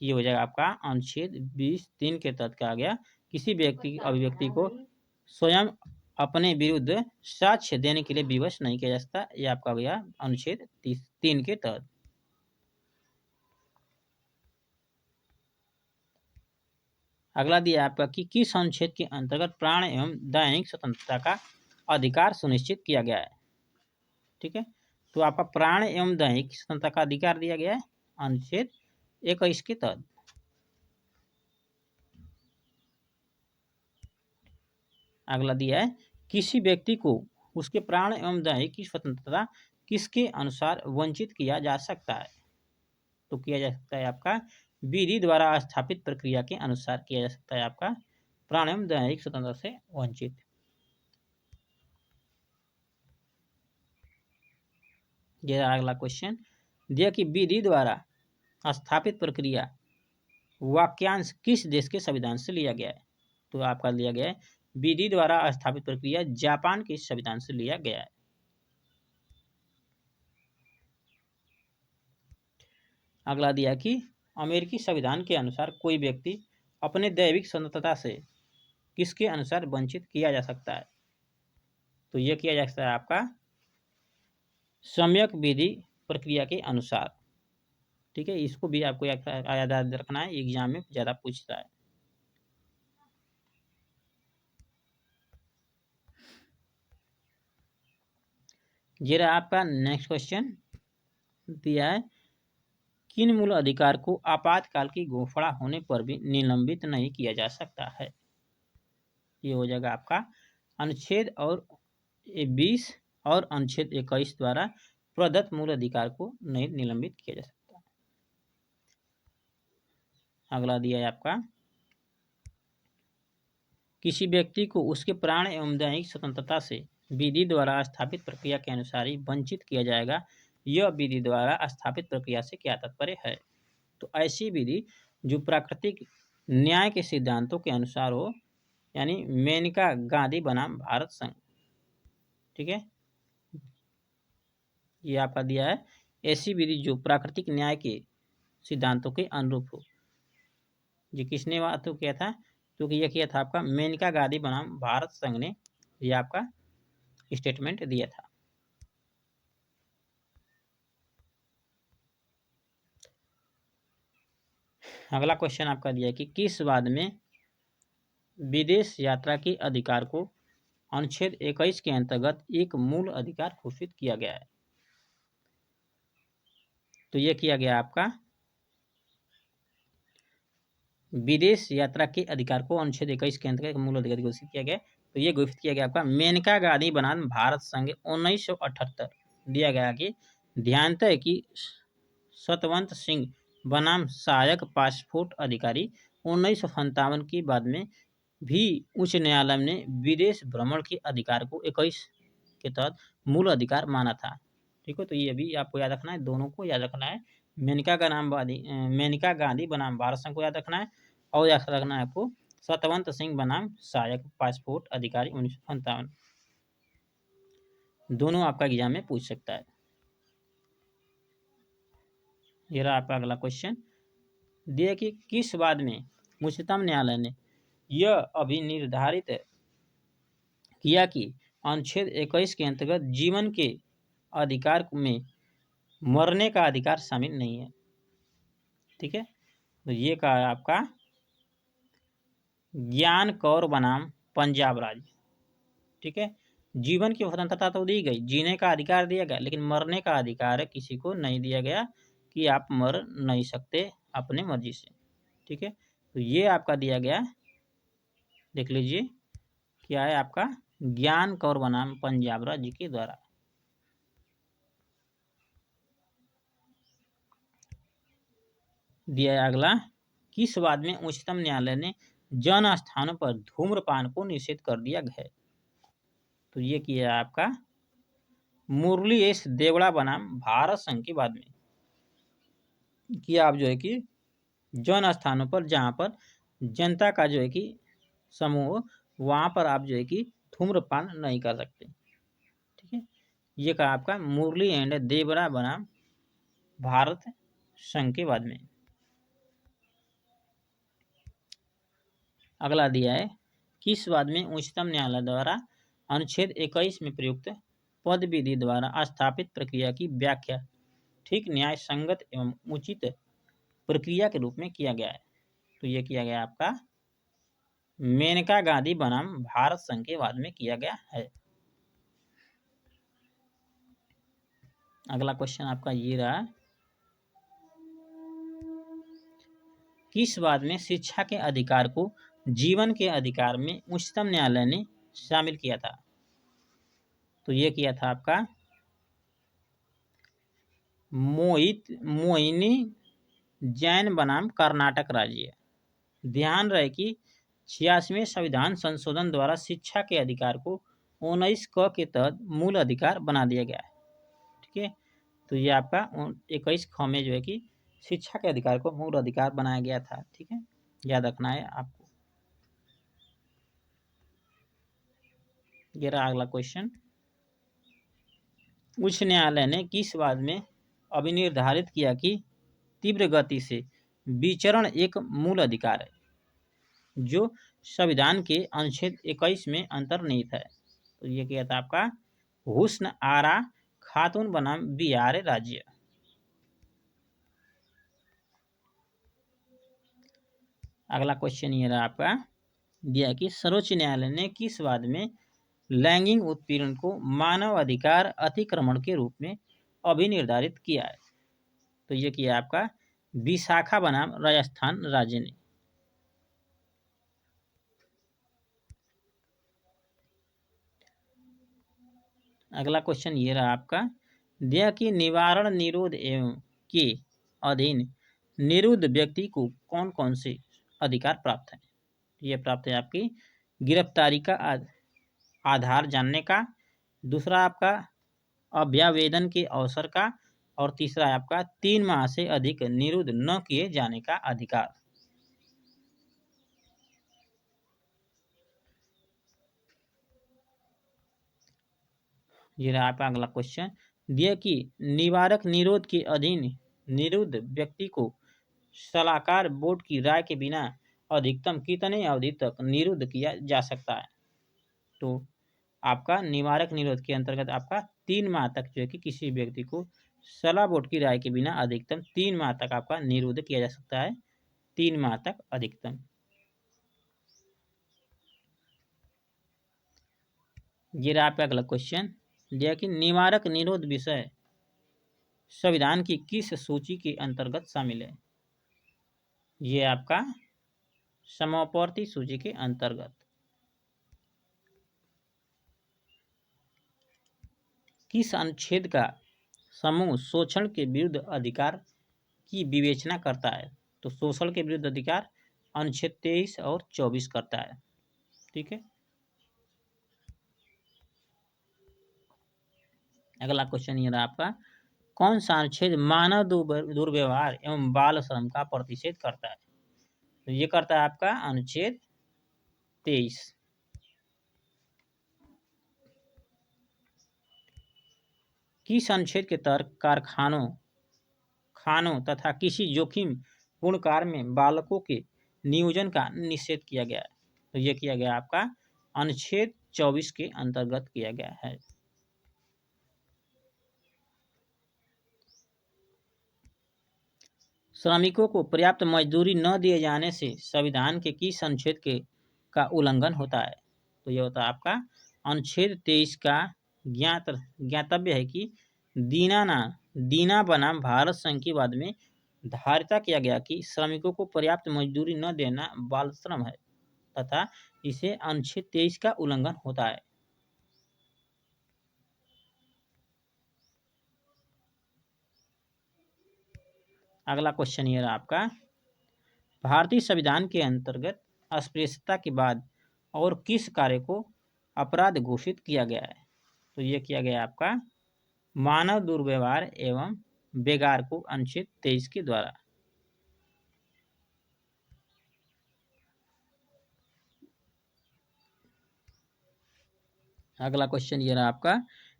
ये हो जाएगा आपका अनुच्छेद 20(3) के तहत कहा गया किसी व्यक्ति अभिव्यक्ति को स्वयं अपने विरुद्ध साक्ष्य देने के लिए विवश नहीं किया जा सकता। ये आपका हो गया अनुच्छेद 3 के तहत। अगला दिया आपका कि किस अनुच्छेद के अंतर्गत प्राण एवं दैनिक स्वतंत्रता का अधिकार सुनिश्चित किया गया है, ठीक है। तो आपका प्राण एवं दैनिक स्वतंत्रता का अधिकार दिया गया है अनुच्छेद 21 के तहत। अगला दिया है, किसी व्यक्ति को उसके प्राण एवं दैनिक की स्वतंत्रता किसके अनुसार वंचित किया जा सकता है। तो किया जा सकता है आपका विधि द्वारा स्थापित प्रक्रिया के अनुसार किया जा सकता है आपका प्राण एवं दैनिक स्वतंत्रता से वंचित। यह अगला क्वेश्चन दिया कि विधि द्वारा स्थापित प्रक्रिया वाक्यांश किस देश के संविधान से लिया गया है। तो आपका लिया गया है विधि द्वारा स्थापित प्रक्रिया जापान के संविधान से लिया गया है। अगला दिया कि अमेरिकी संविधान के अनुसार कोई व्यक्ति अपने दैविक स्वतंत्रता से किसके अनुसार वंचित किया जा सकता है। तो यह किया जा सकता है आपका सम्यक विधि प्रक्रिया के अनुसार, ठीक है। इसको भी आपको याद रखना है, एग्जाम में ज्यादा पूछता है। ये रहा आपका नेक्स्ट क्वेश्चन दिया है, किन मूल अधिकार को आपातकाल की घोषणा होने पर भी निलंबित नहीं किया जा सकता है। ये हो जाएगा आपका अनुच्छेद और 20 और अनुच्छेद 21 द्वारा प्रदत्त मूल अधिकार को नहीं निलंबित किया जा सकता। अगला दिया है आपका, किसी व्यक्ति को उसके प्राण एवं दैनिक स्वतंत्रता से विधि द्वारा स्थापित प्रक्रिया के अनुसार ही वंचित किया जाएगा। यह विधि द्वारा स्थापित प्रक्रिया से क्या तात्पर्य है। तो ऐसी विधि जो प्राकृतिक न्याय के सिद्धांतों के अनुसार हो, यानी मेनका गांधी बनाम भारत संघ, ठीक है। ये आपका दिया है ऐसी विधि जो प्राकृतिक न्याय के सिद्धांतों के अनुरूप हो। ये किसने बात तो किया था, क्योंकि यह किया था आपका मेनका गांधी बनाम भारत संघ ने यह आपका स्टेटमेंट दिया था। अगला क्वेश्चन आपका दिया है कि किस बाद में विदेश यात्रा के अधिकार को अनुच्छेद 21 के अंतर्गत एक मूल अधिकार घोषित किया गया है। तो यह किया गया आपका विदेश यात्रा के अधिकार को अनुच्छेद 21 के अंतर्गत मूल अधिकार घोषित किया गया। तो ये घोषित किया गया आपका मेनका गांधी बनाम भारत संघ 1978 दिया गया कि ध्यानतः है कि सतवंत सिंह बनाम सहायक पासपोर्ट अधिकारी 1957 के बाद में भी उच्च न्यायालय ने विदेश भ्रमण के अधिकार को 21 के तहत मूल अधिकार माना था। ठीक है, तो ये भी आपको याद रखना है, दोनों को याद रखना है। मेनका गांधी बनाम भारत संघ को याद रखना है और याद रखना है आपको सतवंत सिंह बनाम सहायक पासपोर्ट अधिकारी 1957। दोनों आपका एग्जाम में पूछ सकता है। ये रहा आपका अगला क्वेश्चन। दिया कि किस बाद में उच्चतम न्यायालय ने यह अभिनिर्धारित किया कि अनुच्छेद 21 के अंतर्गत जीवन के अधिकार में मरने का अधिकार शामिल नहीं है। ठीक है, तो ये कहा है आपका ज्ञान कौर बनाम पंजाब राज्य। ठीक है, जीवन की स्वतंत्रता तो दी गई, जीने का अधिकार दिया गया, लेकिन मरने का अधिकार किसी को नहीं दिया गया कि आप मर नहीं सकते अपने मर्जी से। ठीक है, तो ये आपका दिया गया, देख लीजिए क्या है आपका ज्ञान कौर बनाम पंजाब राज्य के द्वारा। दिया है अगला, किस बाद में उच्चतम न्यायालय ने जन स्थानों पर धूम्रपान को निषेध कर दिया है। तो ये किया आपका मुरली एस देवड़ा बनाम भारत संघ के बाद में कि आप जो है कि जन स्थानों पर जहाँ पर जनता का जो है कि समूह, वहाँ पर आप जो है कि धूम्रपान नहीं कर सकते। ठीक है, ये कहा आपका मुरली एंड देवड़ा बनाम भारत संघ के बाद में। अगला दिया है किस बाद में उच्चतम न्यायालय द्वारा अनुच्छेद 21 में प्रयुक्त पद विधि द्वारा स्थापित प्रक्रिया की व्याख्या ठीक न्याय संगत एवं उचित प्रक्रिया के रूप में किया गया है। तो यह किया गया आपका मेनका गांधी बनाम भारत संघ के बाद में किया गया है। अगला क्वेश्चन आपका ये रहा, किस बाद में शिक्षा के अधिकार को जीवन के अधिकार में उच्चतम न्यायालय ने शामिल किया था। तो यह किया था आपका मोहिनी जैन बनाम कर्नाटक राज्य। ध्यान रहे कि 86वें संविधान संशोधन द्वारा शिक्षा के अधिकार को 19 क के तहत मूल अधिकार बना दिया गया है। ठीक है, तो ये आपका 21 ख में जो है कि शिक्षा के अधिकार को मूल अधिकार बनाया गया था। ठीक है, याद रखना है आपको। ये रहा अगला क्वेश्चन, उच्च न्यायालय ने किस बाद में अभिनिर्धारित किया कि तीव्र गति से विचरण एक मूल अधिकार है जो संविधान के अनुच्छेद 21 में अंतर्निहित है। तो ये क्या था आपका हुस्न आरा खातून बनाम बिहार राज्य। अगला क्वेश्चन ये रहा आपका, दिया कि सर्वोच्च न्यायालय ने किस बाद में लैंगिक उत्पीड़न को मानव अधिकार अतिक्रमण के रूप में अभिनिर्धारित किया है। तो ये किया आपका विशाखा बनाम राजस्थान राज्य ने। अगला क्वेश्चन ये रहा आपका, दिया कि निवारण निरोध एवं के अधीन निरुद्ध व्यक्ति को कौन कौन से अधिकार प्राप्त है। ये प्राप्त है आपकी गिरफ्तारी का आधार जानने का, दूसरा आपका अभ्यावेदन के अवसर का, और तीसरा है आपका 3 माह से अधिक निरुद्ध न किए जाने का अधिकार। ये रहा आपका अगला क्वेश्चन, दिया कि निवारक निरोध के अधीन निरुद्ध व्यक्ति को सलाहकार बोर्ड की राय के बिना अधिकतम कितने अवधि तक निरुद्ध किया जा सकता है। तो आपका निवारक निरोध के अंतर्गत आपका 3 माह तक जो है कि किसी व्यक्ति को सलाह बोर्ड की राय के बिना अधिकतम 3 माह तक आपका निरुद्ध किया जा सकता है। 3 माह तक अधिकतम। ये रहा आपका अगला क्वेश्चन दिया कि निवारक निरोध विषय संविधान की किस सूची के अंतर्गत शामिल है। ये आपका समापवर्ती सूची के अंतर्गत। किस अनुच्छेद का समूह शोषण के विरुद्ध अधिकार की विवेचना करता है। तो शोषण के विरुद्ध अधिकार अनुच्छेद 23 और 24 करता है। ठीक है, अगला क्वेश्चन ये रहा आपका, कौन सा अनुच्छेद मानव दुर्व्यवहार एवं बाल श्रम का प्रतिषेध करता है। तो ये करता है आपका अनुच्छेद 23। किस अनुच्छेद के तहत कारखानों खानों तथा किसी जोखिम पूर्ण कार्य में बालकों के नियोजन का निषेध किया गया है। तो यह किया गया आपका अनुच्छेद 24 के अंतर्गत किया गया है। श्रमिकों को पर्याप्त मजदूरी न दिए जाने से संविधान के किस अनुच्छेद के का उल्लंघन होता है। तो यह होता है आपका अनुच्छेद 23 का ज्ञातव्य है कि दीना बनाम भारत संघ के बाद में धारिता किया गया कि श्रमिकों को पर्याप्त मजदूरी न देना बाल श्रम है तथा इसे अनुच्छेद 23 का उल्लंघन होता है। अगला क्वेश्चन ये रहा आपका, भारतीय संविधान के अंतर्गत अस्पृश्यता के बाद और किस कार्य को अपराध घोषित किया गया है। तो यह किया गया आपका मानव दुर्व्यवहार एवं बेगार को अनुच्छेद 23 के द्वारा। अगला क्वेश्चन ये रहा आपका,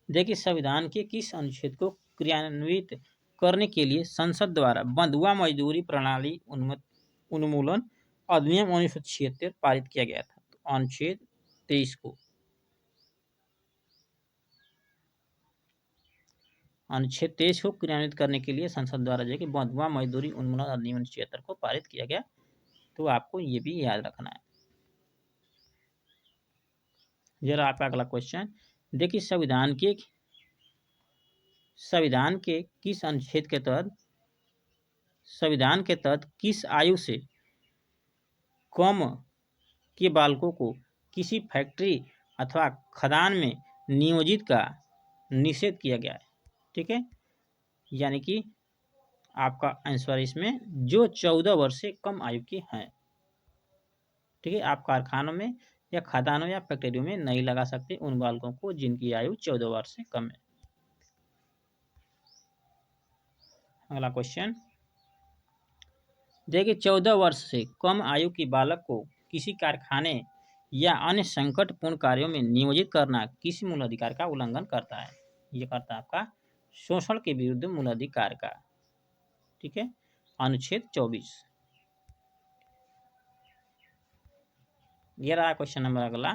देखिए संविधान के किस अनुच्छेद को क्रियान्वित करने के लिए संसद द्वारा बंधुआ मजदूरी प्रणाली उन्मूलन अधिनियम 1976 पारित किया गया था। तो अनुच्छेद 23 को। अनुच्छेद 23 को क्रियान्वित करने के लिए संसद द्वारा जो कि बंधुआ मजदूरी उन्मूलन अधिनियम 1976 को पारित किया गया। तो आपको ये भी याद रखना है। जरा आपका अगला क्वेश्चन देखिए, संविधान के किस अनुच्छेद के तहत किस आयु से कम के बालकों को किसी फैक्ट्री अथवा खदान में नियोजित का निषेध किया गया है। ठीक है, यानी कि आपका आंसर इसमें जो 14 वर्ष से कम आयु के हैं। ठीक है, आप कारखानों में या खदानों या फैक्ट्रियों में नहीं लगा सकते उन बालकों को जिनकी आयु 14 वर्ष से कम है। अगला क्वेश्चन देखिए, 14 वर्ष से कम आयु के बालक को किसी कारखाने या अन्य संकटपूर्ण कार्यों में नियोजित करना किस मूल अधिकार का उल्लंघन करता है। यह करता है आपका शोषण के विरुद्ध मूल अधिकार का। ठीक है, अनुच्छेद 24। यह रहा क्वेश्चन नंबर अगला,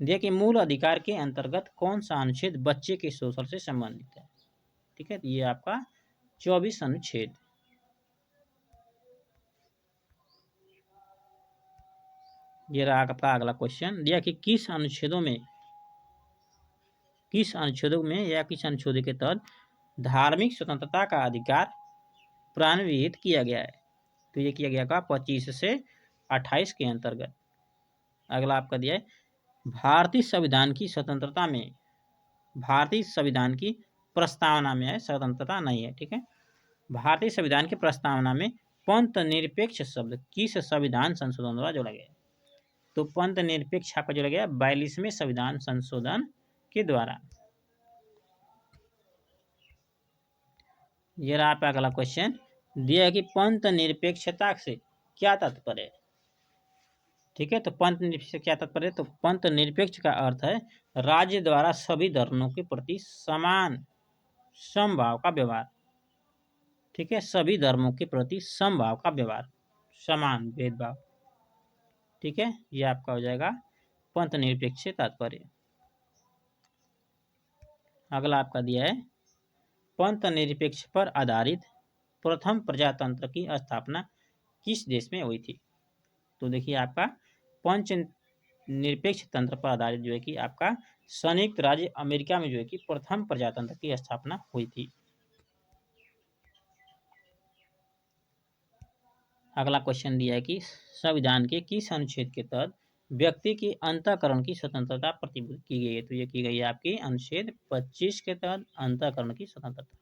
देखिए मूल अधिकार के अंतर्गत कौन सा अनुच्छेद बच्चे के शोषण से संबंधित है। ठीक है, ये आपका 24 अनुच्छेद। ये रहा आपका अगला क्वेश्चन दिया कि किस अनुच्छेदों में या किस अनुच्छेद के तहत धार्मिक स्वतंत्रता का अधिकार प्रान्वित किया गया है। तो ये किया गया का 25 से 28 के अंतर्गत। अगला आपका दिया है भारतीय संविधान की प्रस्तावना में है, स्वतंत्रता नहीं है। ठीक है, भारतीय संविधान की प्रस्तावना में पंथ निरपेक्ष शब्द किस संविधान संशोधन द्वारा जोड़ा गया। तो पंथ निरपेक्ष आपका जोड़ा गया 42वें संविधान संशोधन के द्वारा। ये रहा आपका अगला क्वेश्चन दिया है कि पंथ निरपेक्षता से क्या तात्पर्य है। ठीक है, तो पंथ निरपेक्ष क्या तात्पर्य है। तो पंथ निरपेक्ष का अर्थ है राज्य द्वारा सभी धर्मों के प्रति समान समभाव का व्यवहार। ठीक है, सभी धर्मों के प्रति समभाव का व्यवहार, समान भेदभाव। ठीक है, ये आपका हो जाएगा पंथ निरपेक्ष से तात्पर्य। अगला आपका दिया है पंथ निरपेक्ष पर आधारित प्रथम प्रजातंत्र की स्थापना किस देश में हुई थी? तो देखिए आपका पंच निरपेक्ष तंत्र पर आधारित जो है कि आपका संयुक्त राज्य अमेरिका में जो है कि प्रथम प्रजातंत्र की स्थापना हुई थी। अगला क्वेश्चन दिया है कि संविधान के किस अनुच्छेद के तहत व्यक्ति की अंतःकरण की स्वतंत्रता प्रतिबद्ध की गई है? तो ये की गई है आपकी अनुच्छेद 25 के तहत अंतःकरण की स्वतंत्रता।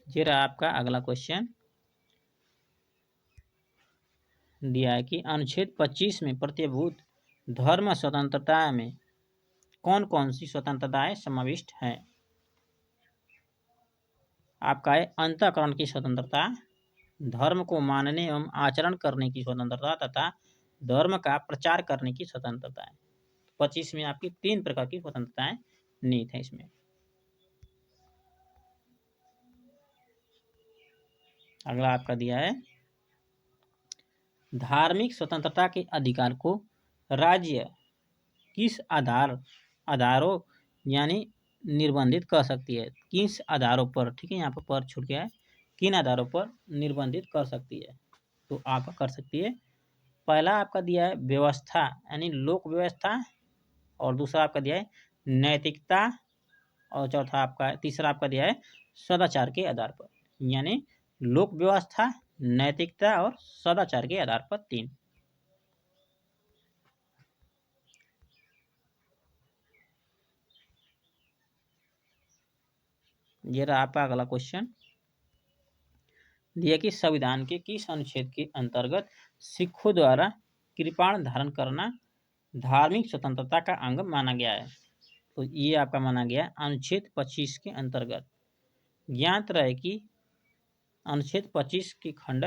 ये रहा आपका अगला क्वेश्चन दिया है कि अनुच्छेद 25 में प्रतिभूत धर्म स्वतंत्रता में कौन कौन सी स्वतंत्रताएं समाविष्ट हैं? आपका है अंतःकरण की स्वतंत्रता, धर्म को मानने एवं आचरण करने की स्वतंत्रता तथा धर्म का प्रचार करने की स्वतंत्रता है। 25 में आपकी 3 प्रकार की स्वतंत्रताएं निहित है इसमें। अगला आपका दिया है धार्मिक स्वतंत्रता के अधिकार को राज्य किस आधारों यानी निर्बंधित कर सकती है? किस आधारों पर, ठीक है, यहाँ पर छूट गया है, किन आधारों पर निर्बंधित कर सकती है? तो आप कर सकती है, पहला आपका दिया है व्यवस्था यानी लोक व्यवस्था, और दूसरा आपका दिया है नैतिकता, और चौथा आपका तीसरा आपका दिया है सदाचार के आधार पर। यानी लोक व्यवस्था, नैतिकता और सदाचार के आधार पर 3। ये रहा आपका अगला क्वेश्चन दिया कि संविधान के किस अनुच्छेद के अंतर्गत सिखों द्वारा कृपाण धारण करना धार्मिक स्वतंत्रता का अंग माना गया है? तो ये आपका माना गया अनुच्छेद 25 के अंतर्गत। ज्ञात रहे कि अनुच्छेद 25 के खंड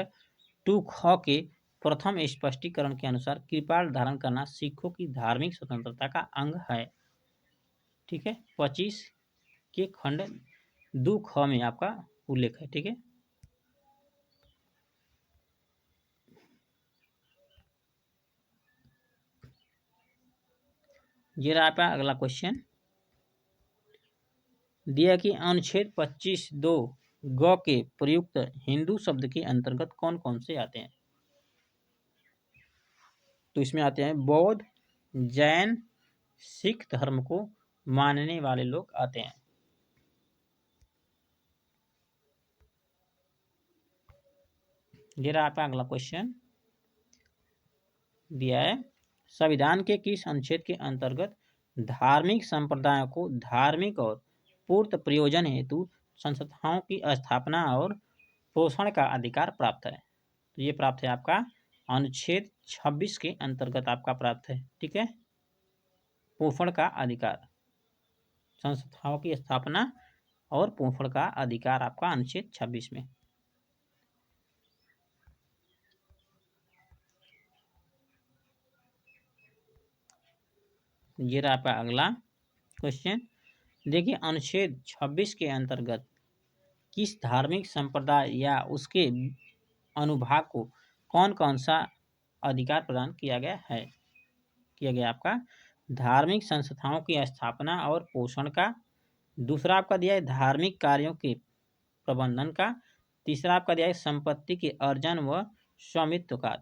2 ख के प्रथम स्पष्टीकरण के अनुसार कृपाण धारण करना सिखों की धार्मिक स्वतंत्रता का अंग है। ठीक है, 25 के खंड 2 ख में आपका उल्लेख है। ठीक है, ये रहा आपका अगला क्वेश्चन दिया कि अनुच्छेद 25(2) ग के प्रयुक्त हिंदू शब्द के अंतर्गत कौन कौन से आते हैं? तो इसमें आते हैं बौद्ध, जैन, सिख धर्म को मानने वाले लोग आते हैं। ये रहा आपका अगला क्वेश्चन दिया है संविधान के किस अनुच्छेद के अंतर्गत धार्मिक संप्रदायों को धार्मिक और पूर्त प्रयोजन हेतु संस्थाओं की स्थापना और पोषण का अधिकार प्राप्त है? तो ये प्राप्त है आपका अनुच्छेद 26 के अंतर्गत आपका प्राप्त है। ठीक है, पोषण का अधिकार, संस्थाओं की स्थापना और पोषण का अधिकार आपका अनुच्छेद 26 में। ये रहा आपका अगला क्वेश्चन देखिए अनुच्छेद 26 के अंतर्गत किस धार्मिक संप्रदाय या उसके अनुभाग को कौन कौन सा अधिकार प्रदान किया गया है? किया गया आपका धार्मिक संस्थाओं की स्थापना और पोषण का, दूसरा आपका दिया है धार्मिक कार्यों के प्रबंधन का, तीसरा आपका दिया है संपत्ति के अर्जन व स्वामित्व का।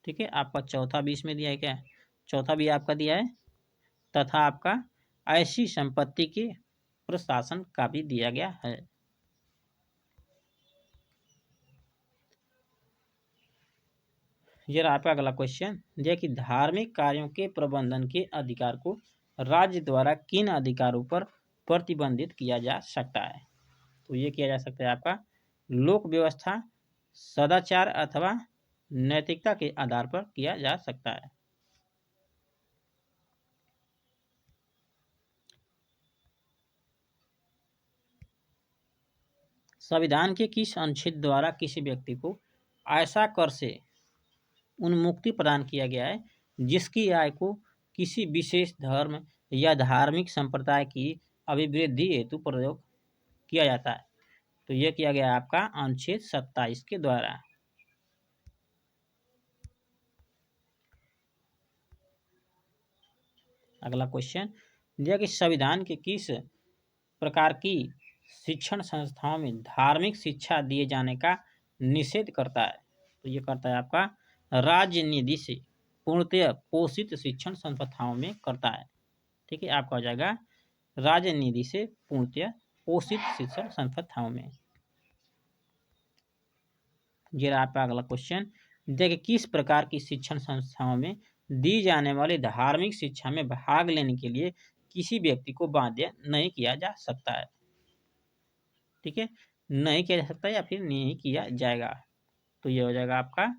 ठीक है, आपका चौथा भी इसमें दिया है क्या? चौथा भी आपका दिया है, तथा आपका ऐसी संपत्ति के प्रशासन का भी दिया गया है। ये रहा आपका अगला क्वेश्चन दिया कि धार्मिक कार्यों के प्रबंधन के अधिकार को राज्य द्वारा किन अधिकारों पर प्रतिबंधित किया जा सकता है? तो ये किया जा सकता है आपका लोक व्यवस्था, सदाचार अथवा नैतिकता के आधार पर किया जा सकता है। संविधान के किस अनुच्छेद द्वारा किसी व्यक्ति को ऐसा कर से उन्मुक्ति प्रदान किया गया है जिसकी आय को किसी विशेष धर्म या धार्मिक संप्रदाय की अभिवृद्धि हेतु प्रयोग किया जाता है? तो यह किया गया आपका अनुच्छेद 27 के द्वारा। अगला क्वेश्चन दिया कि संविधान के किस प्रकार की शिक्षण संस्थाओं में धार्मिक शिक्षा दिए जाने का निषेध करता है। तो ये करता है आपका राज्य निधि से पूर्णतः पोषित शिक्षण संस्थाओं में करता है। ठीक है, आपका हो जाएगा राज्य निधि से पूर्णतः पोषित शिक्षण संस्थाओं में। ये आपका अगला क्वेश्चन, देखिए किस प्रकार की शिक्षण संस्थाओं में दी जाने वाली धार्मिक शिक्षा में भाग लेने के लिए किसी व्यक्ति को बाध्य नहीं किया जा सकता है। ठीक है, नहीं किया जा सकता या फिर नहीं किया जाएगा। तो ये हो जाएगा आपका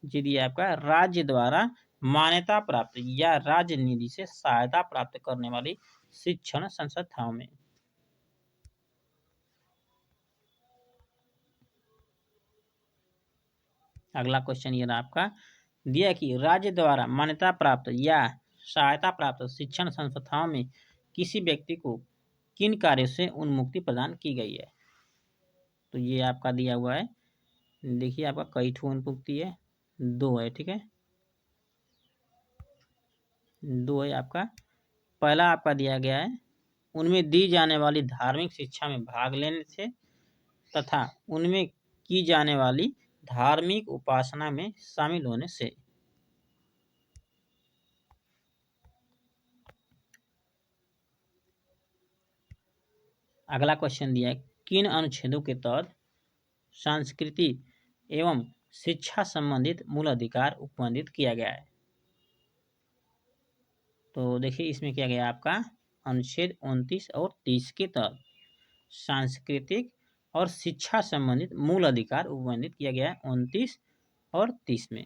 जी दिया आपका राज्य द्वारा मान्यता प्राप्त या राज्य निधि से सहायता प्राप्त करने वाली शिक्षण संस्थाओं में। अगला क्वेश्चन ये रहा आपका, दिया कि राज्य द्वारा मान्यता प्राप्त या सहायता प्राप्त शिक्षण संस्थाओं में किसी व्यक्ति को किन कार्यों से उन्मुक्ति प्रदान की गई है। तो ये आपका दिया हुआ है, देखिए आपका कई ठो उन्मुक्ति है, 2 है। ठीक है, 2 है आपका। पहला आपका दिया गया है, उनमें दी जाने वाली धार्मिक शिक्षा में भाग लेने से तथा उनमें की जाने वाली धार्मिक उपासना में शामिल होने से। अगला क्वेश्चन दिया है, किन अनुच्छेदों के तहत संस्कृति एवं शिक्षा संबंधित मूल अधिकार उपबंधित किया गया है। तो देखिए इसमें किया गया आपका अनुच्छेद 29 और 30 के तहत सांस्कृतिक और शिक्षा संबंधित मूल अधिकार उपबंधित किया गया है 29 और 30 में।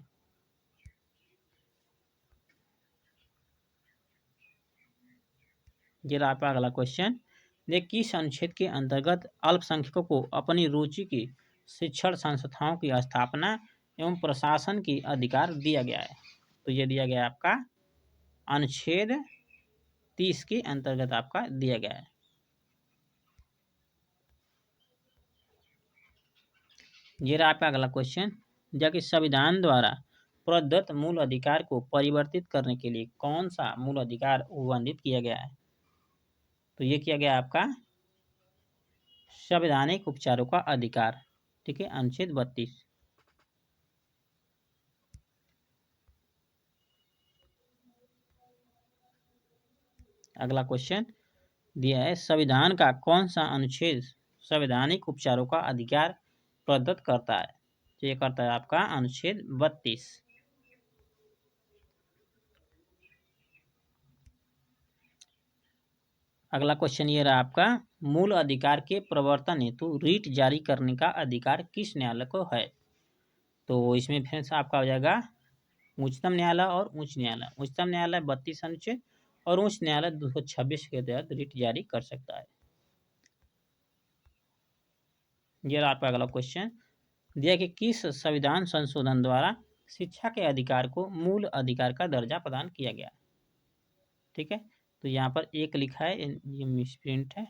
ये रहा आपका अगला क्वेश्चन, देखिए किस अनुच्छेद के अंतर्गत अल्पसंख्यकों को अपनी रुचि की शिक्षण संस्थाओं की स्थापना एवं प्रशासन की अधिकार दिया गया है। तो ये दिया गया आपका अनुच्छेद 30 के अंतर्गत आपका दिया गया है। ये रहा आपका अगला क्वेश्चन, जबकि संविधान द्वारा प्रदत्त मूल अधिकार को परिवर्तित करने के लिए कौन सा मूल अधिकार उल्लंघित किया गया है। तो ये किया गया आपका संवैधानिक उपचारों का अधिकार। ठीक है, अनुच्छेद 32। अगला क्वेश्चन दिया है, संविधान का कौन सा अनुच्छेद संवैधानिक उपचारों का अधिकार प्रदत्त करता है। तो ये करता है आपका अनुच्छेद 32। अगला क्वेश्चन ये रहा आपका, मूल अधिकार के प्रवर्तन हेतु रीट जारी करने का अधिकार किस न्यायालय को है। तो इसमें फिर आपका हो जाएगा उच्चतम न्यायालय और उच्च न्यायालय। उच्चतम न्यायालय 32 अनुच्छेद और उच्च न्यायालय 226 के तहत रीट जारी कर सकता है। यह आपका अगला क्वेश्चन दिया कि किस संविधान संशोधन द्वारा शिक्षा के अधिकार को मूल अधिकार का दर्जा प्रदान किया गया। ठीक है, तो यहाँ पर एक लिखा है, ये मिसप्रिंट है।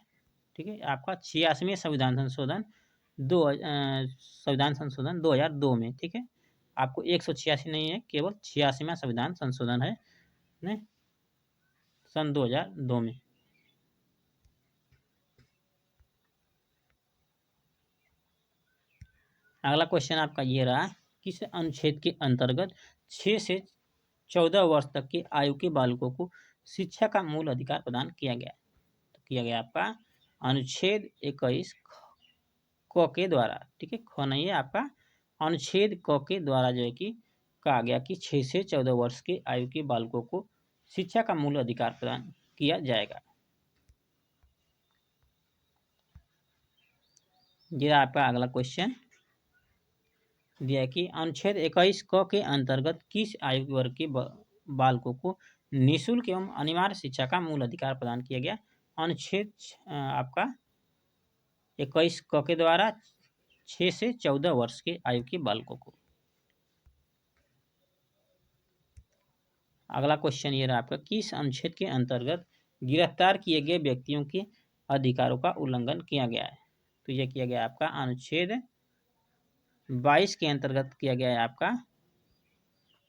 ठीक है, आपका 86वें संविधान संशोधन संविधान संशोधन 2002 में। ठीक है, आपको 186 नहीं है, केवल 86वां संविधान संशोधन है ने सन 2002 में। अगला क्वेश्चन आपका ये रहा, किस अनुच्छेद के अंतर्गत 6 से 14 वर्ष तक की आयु के बालकों को शिक्षा का मूल अधिकार प्रदान किया गया। तो किया गया आपका अनुच्छेद 21 क के द्वारा। ठीक है, ख नहीं है आपका, अनुच्छेद क के द्वारा जो है कि कहा गया कि 6 से 14 वर्ष के आयु के बालकों को शिक्षा का मूल अधिकार प्रदान किया जाएगा। ये आपका अगला क्वेश्चन दिया कि अनुच्छेद 21 क के अंतर्गत किस आयु वर्ग के बालकों को निःशुल्क एवं अनिवार्य शिक्षा का मूल अधिकार प्रदान किया गया। अनुच्छेद आपका 21 क के द्वारा 6 से 14 वर्ष के आयु के बालकों को। अगला क्वेश्चन ये रहा आपका, किस अनुच्छेद के अंतर्गत गिरफ्तार किए गए व्यक्तियों के अधिकारों का उल्लंघन किया गया है। तो यह किया गया आपका अनुच्छेद 22 के अंतर्गत किया गया है आपका,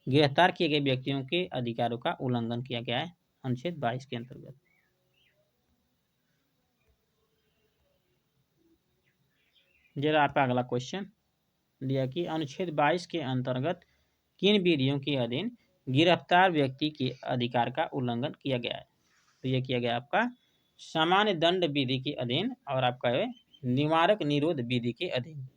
गिरफ्तार किए गए व्यक्तियों के अधिकारों का उल्लंघन किया गया है अनुच्छेद 22 के अंतर्गत। जरा आपका अगला क्वेश्चन दिया कि अनुच्छेद 22 के अंतर्गत किन विधियों के अधीन गिरफ्तार व्यक्ति के अधिकार का उल्लंघन किया गया है। तो ये किया गया आपका सामान्य दंड विधि के अधीन और आपका है निवारक निरोध विधि के अधीन।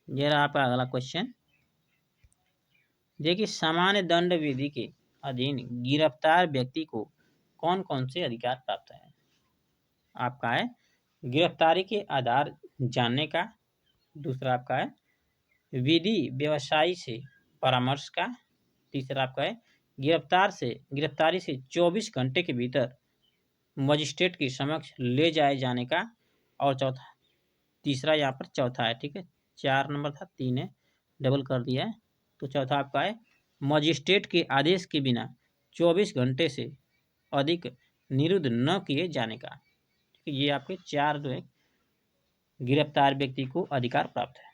जरा आपका अगला क्वेश्चन देखिए सामान्य दंड विधि के अधीन गिरफ्तार व्यक्ति को कौन कौन से अधिकार प्राप्त है। आपका है गिरफ्तारी के आधार जानने का, दूसरा आपका है विधि व्यवसायी से परामर्श का, तीसरा आपका है गिरफ्तारी से 24 घंटे के भीतर मजिस्ट्रेट के समक्ष ले जाए जाने का, और चौथा तीसरा यहाँ पर चौथा है, ठीक है 4 नंबर था 3 है डबल कर दिया है, तो चौथा आपका है मजिस्ट्रेट के आदेश के बिना 24 घंटे से अधिक निरुद्ध न किए जाने का। ये आपके 4 जो है गिरफ्तार व्यक्ति को अधिकार प्राप्त है।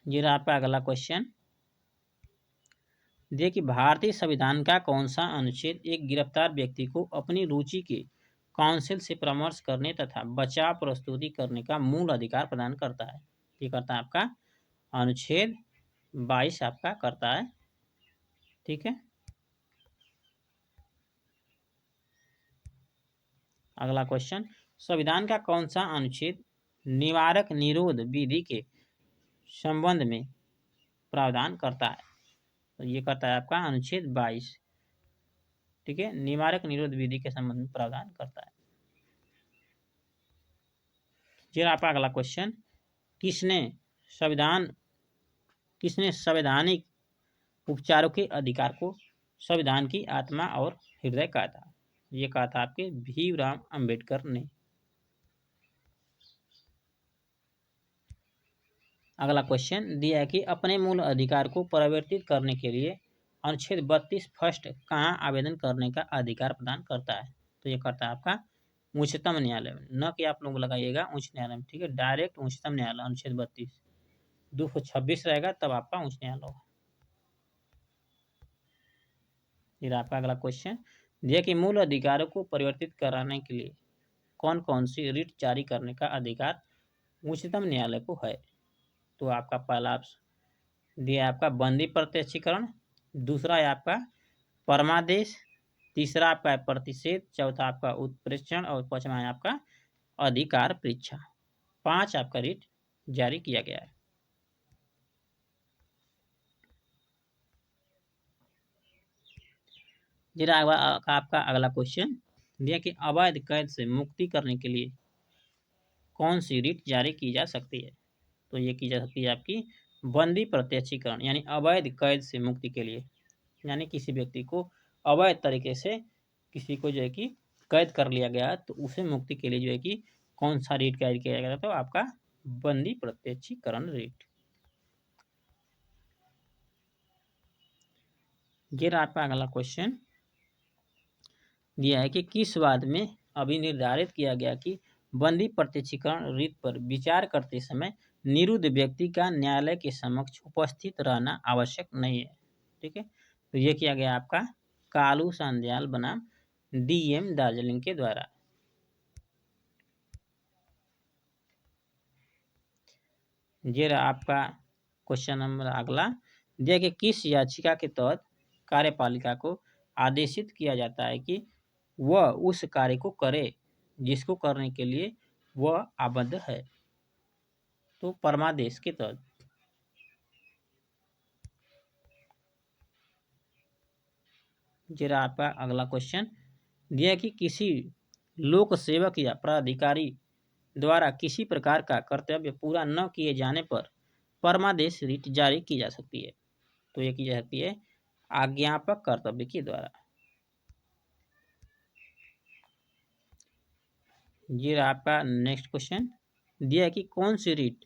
ये रहा आपका अगला क्वेश्चन देखिए भारतीय संविधान का कौन सा अनुच्छेद एक गिरफ्तार व्यक्ति को अपनी रुचि के काउंसिल से परामर्श करने तथा बचाव प्रस्तुति करने का मूल अधिकार प्रदान करता है। ये करता है आपका अनुच्छेद 22 आपका करता है, ठीक है। अगला क्वेश्चन संविधान का कौन सा अनुच्छेद निवारक निरोध विधि के संबंध में प्रावधान करता है। तो ये करता है आपका अनुच्छेद 22, ठीक है, निवारक निरोध विधि के संबंध में प्रावधान करता है। फिर आपका अगला क्वेश्चन किसने संवैधानिक उपचारों के अधिकार को संविधान की आत्मा और हृदय कहा था। ये कहा था आपके भीमराव अंबेडकर ने। अगला क्वेश्चन दिया है कि अपने मूल अधिकार को परिवर्तित करने के लिए अनुच्छेद 32 फर्स्ट कहाँ आवेदन करने का अधिकार प्रदान करता है। तो ये करता है आपका उच्चतम न्यायालय में, न कि आप लोग लगाइएगा उच्च न्यायालय में, ठीक है, डायरेक्ट उच्चतम न्यायालय अनुच्छेद 32 226 रहेगा तब आपका उच्च न्यायालय होगा। फिर आपका अगला क्वेश्चन दिया कि मूल अधिकारों को परिवर्तित कराने के लिए कौन कौन सी रिट जारी करने का अधिकार उच्चतम न्यायालय को है। तो आपका पहला दिया आपका बंदी प्रत्यक्षीकरण, दूसरा है आपका परमादेश, तीसरा आपका है प्रतिषेध, चौथा आपका उत्प्रेक्षण और पांचवा है आपका अधिकार परीक्षा। 5 आपका रिट जारी किया गया है। जरा आपका अगला क्वेश्चन दिया कि अवैध कैद से मुक्ति करने के लिए कौन सी रिट जारी की जा सकती है। तो ये की जा सकती है आपकी बंदी प्रत्यक्षीकरण, यानी अवैध कैद से मुक्ति के लिए, यानी किसी व्यक्ति को अवैध तरीके से किसी को जो है कि कैद कर लिया गया तो उसे मुक्ति के लिए जो है कि कौन सा रिट जारी किया गया, तो आपका बंदी प्रत्यक्षीकरण रिट। ये आपका अगला क्वेश्चन दिया है कि किस बात में अभी निर्धारित किया गया कि बंदी प्रत्यक्षीकरण रिट पर विचार करते समय निरुद्ध व्यक्ति का न्यायालय के समक्ष उपस्थित रहना आवश्यक नहीं है, ठीक है। तो ये किया गया आपका कालू सांध्याल बनाम DM दार्जिलिंग के द्वारा। ये आपका क्वेश्चन नंबर अगला दिया कि किस याचिका के तहत कार्यपालिका को आदेशित किया जाता है कि वह उस कार्य को करे जिसको करने के लिए वह आबद्ध है। तो परमादेश के तहत। जरा आपका अगला क्वेश्चन दिया कि किसी लोक सेवक या प्राधिकारी द्वारा किसी प्रकार का कर्तव्य पूरा न किए जाने पर परमादेश रिट जारी की जा सकती है। तो ये की जा सकती है आज्ञापक कर्तव्य के द्वारा। ये आपका नेक्स्ट क्वेश्चन दिया है कि कौन सी रिट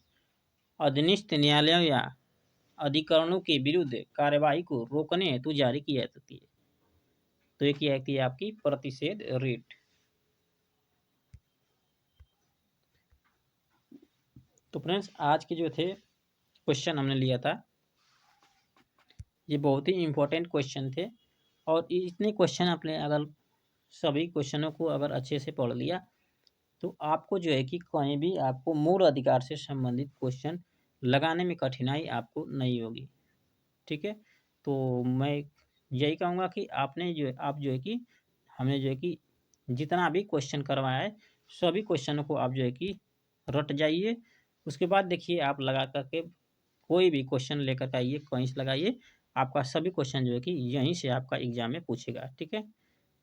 अधीनस्थ न्यायालयों या अधिकरणों के विरुद्ध कार्यवाही को रोकने हेतु जारी की जा सकती है। तो ये क्या है आपकी प्रतिषेध रिट। तो फ्रेंड्स आज के जो थे क्वेश्चन हमने लिया था ये बहुत ही इम्पोर्टेंट क्वेश्चन थे और इतने क्वेश्चन आपने अगर सभी क्वेश्चनों को अगर अच्छे से पढ़ लिया तो आपको जो है कि कहीं भी आपको मूल अधिकार से संबंधित क्वेश्चन लगाने में कठिनाई आपको नहीं होगी। ठीक है? तो मैं यही कहूँगा कि आपने जो है आप जो है कि हमें जो है कि जितना भी क्वेश्चन करवाया है, सभी क्वेश्चनों को आप जो है कि रट जाइए। उसके बाद देखिए आप लगा कर के कोई भी क्वेश्चन लेकर के आइए, कहीं से लगाइए, आपका सभी क्वेश्चन जो है कि यहीं से आपका एग्ज़ाम में पूछेगा। ठीक है?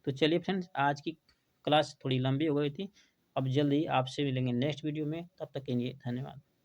तो चलिए फ्रेंड्स आज की क्लास थोड़ी लंबी हो गई थी। अब जल्द ही आपसे मिलेंगे नेक्स्ट वीडियो में, तब तक के लिए धन्यवाद।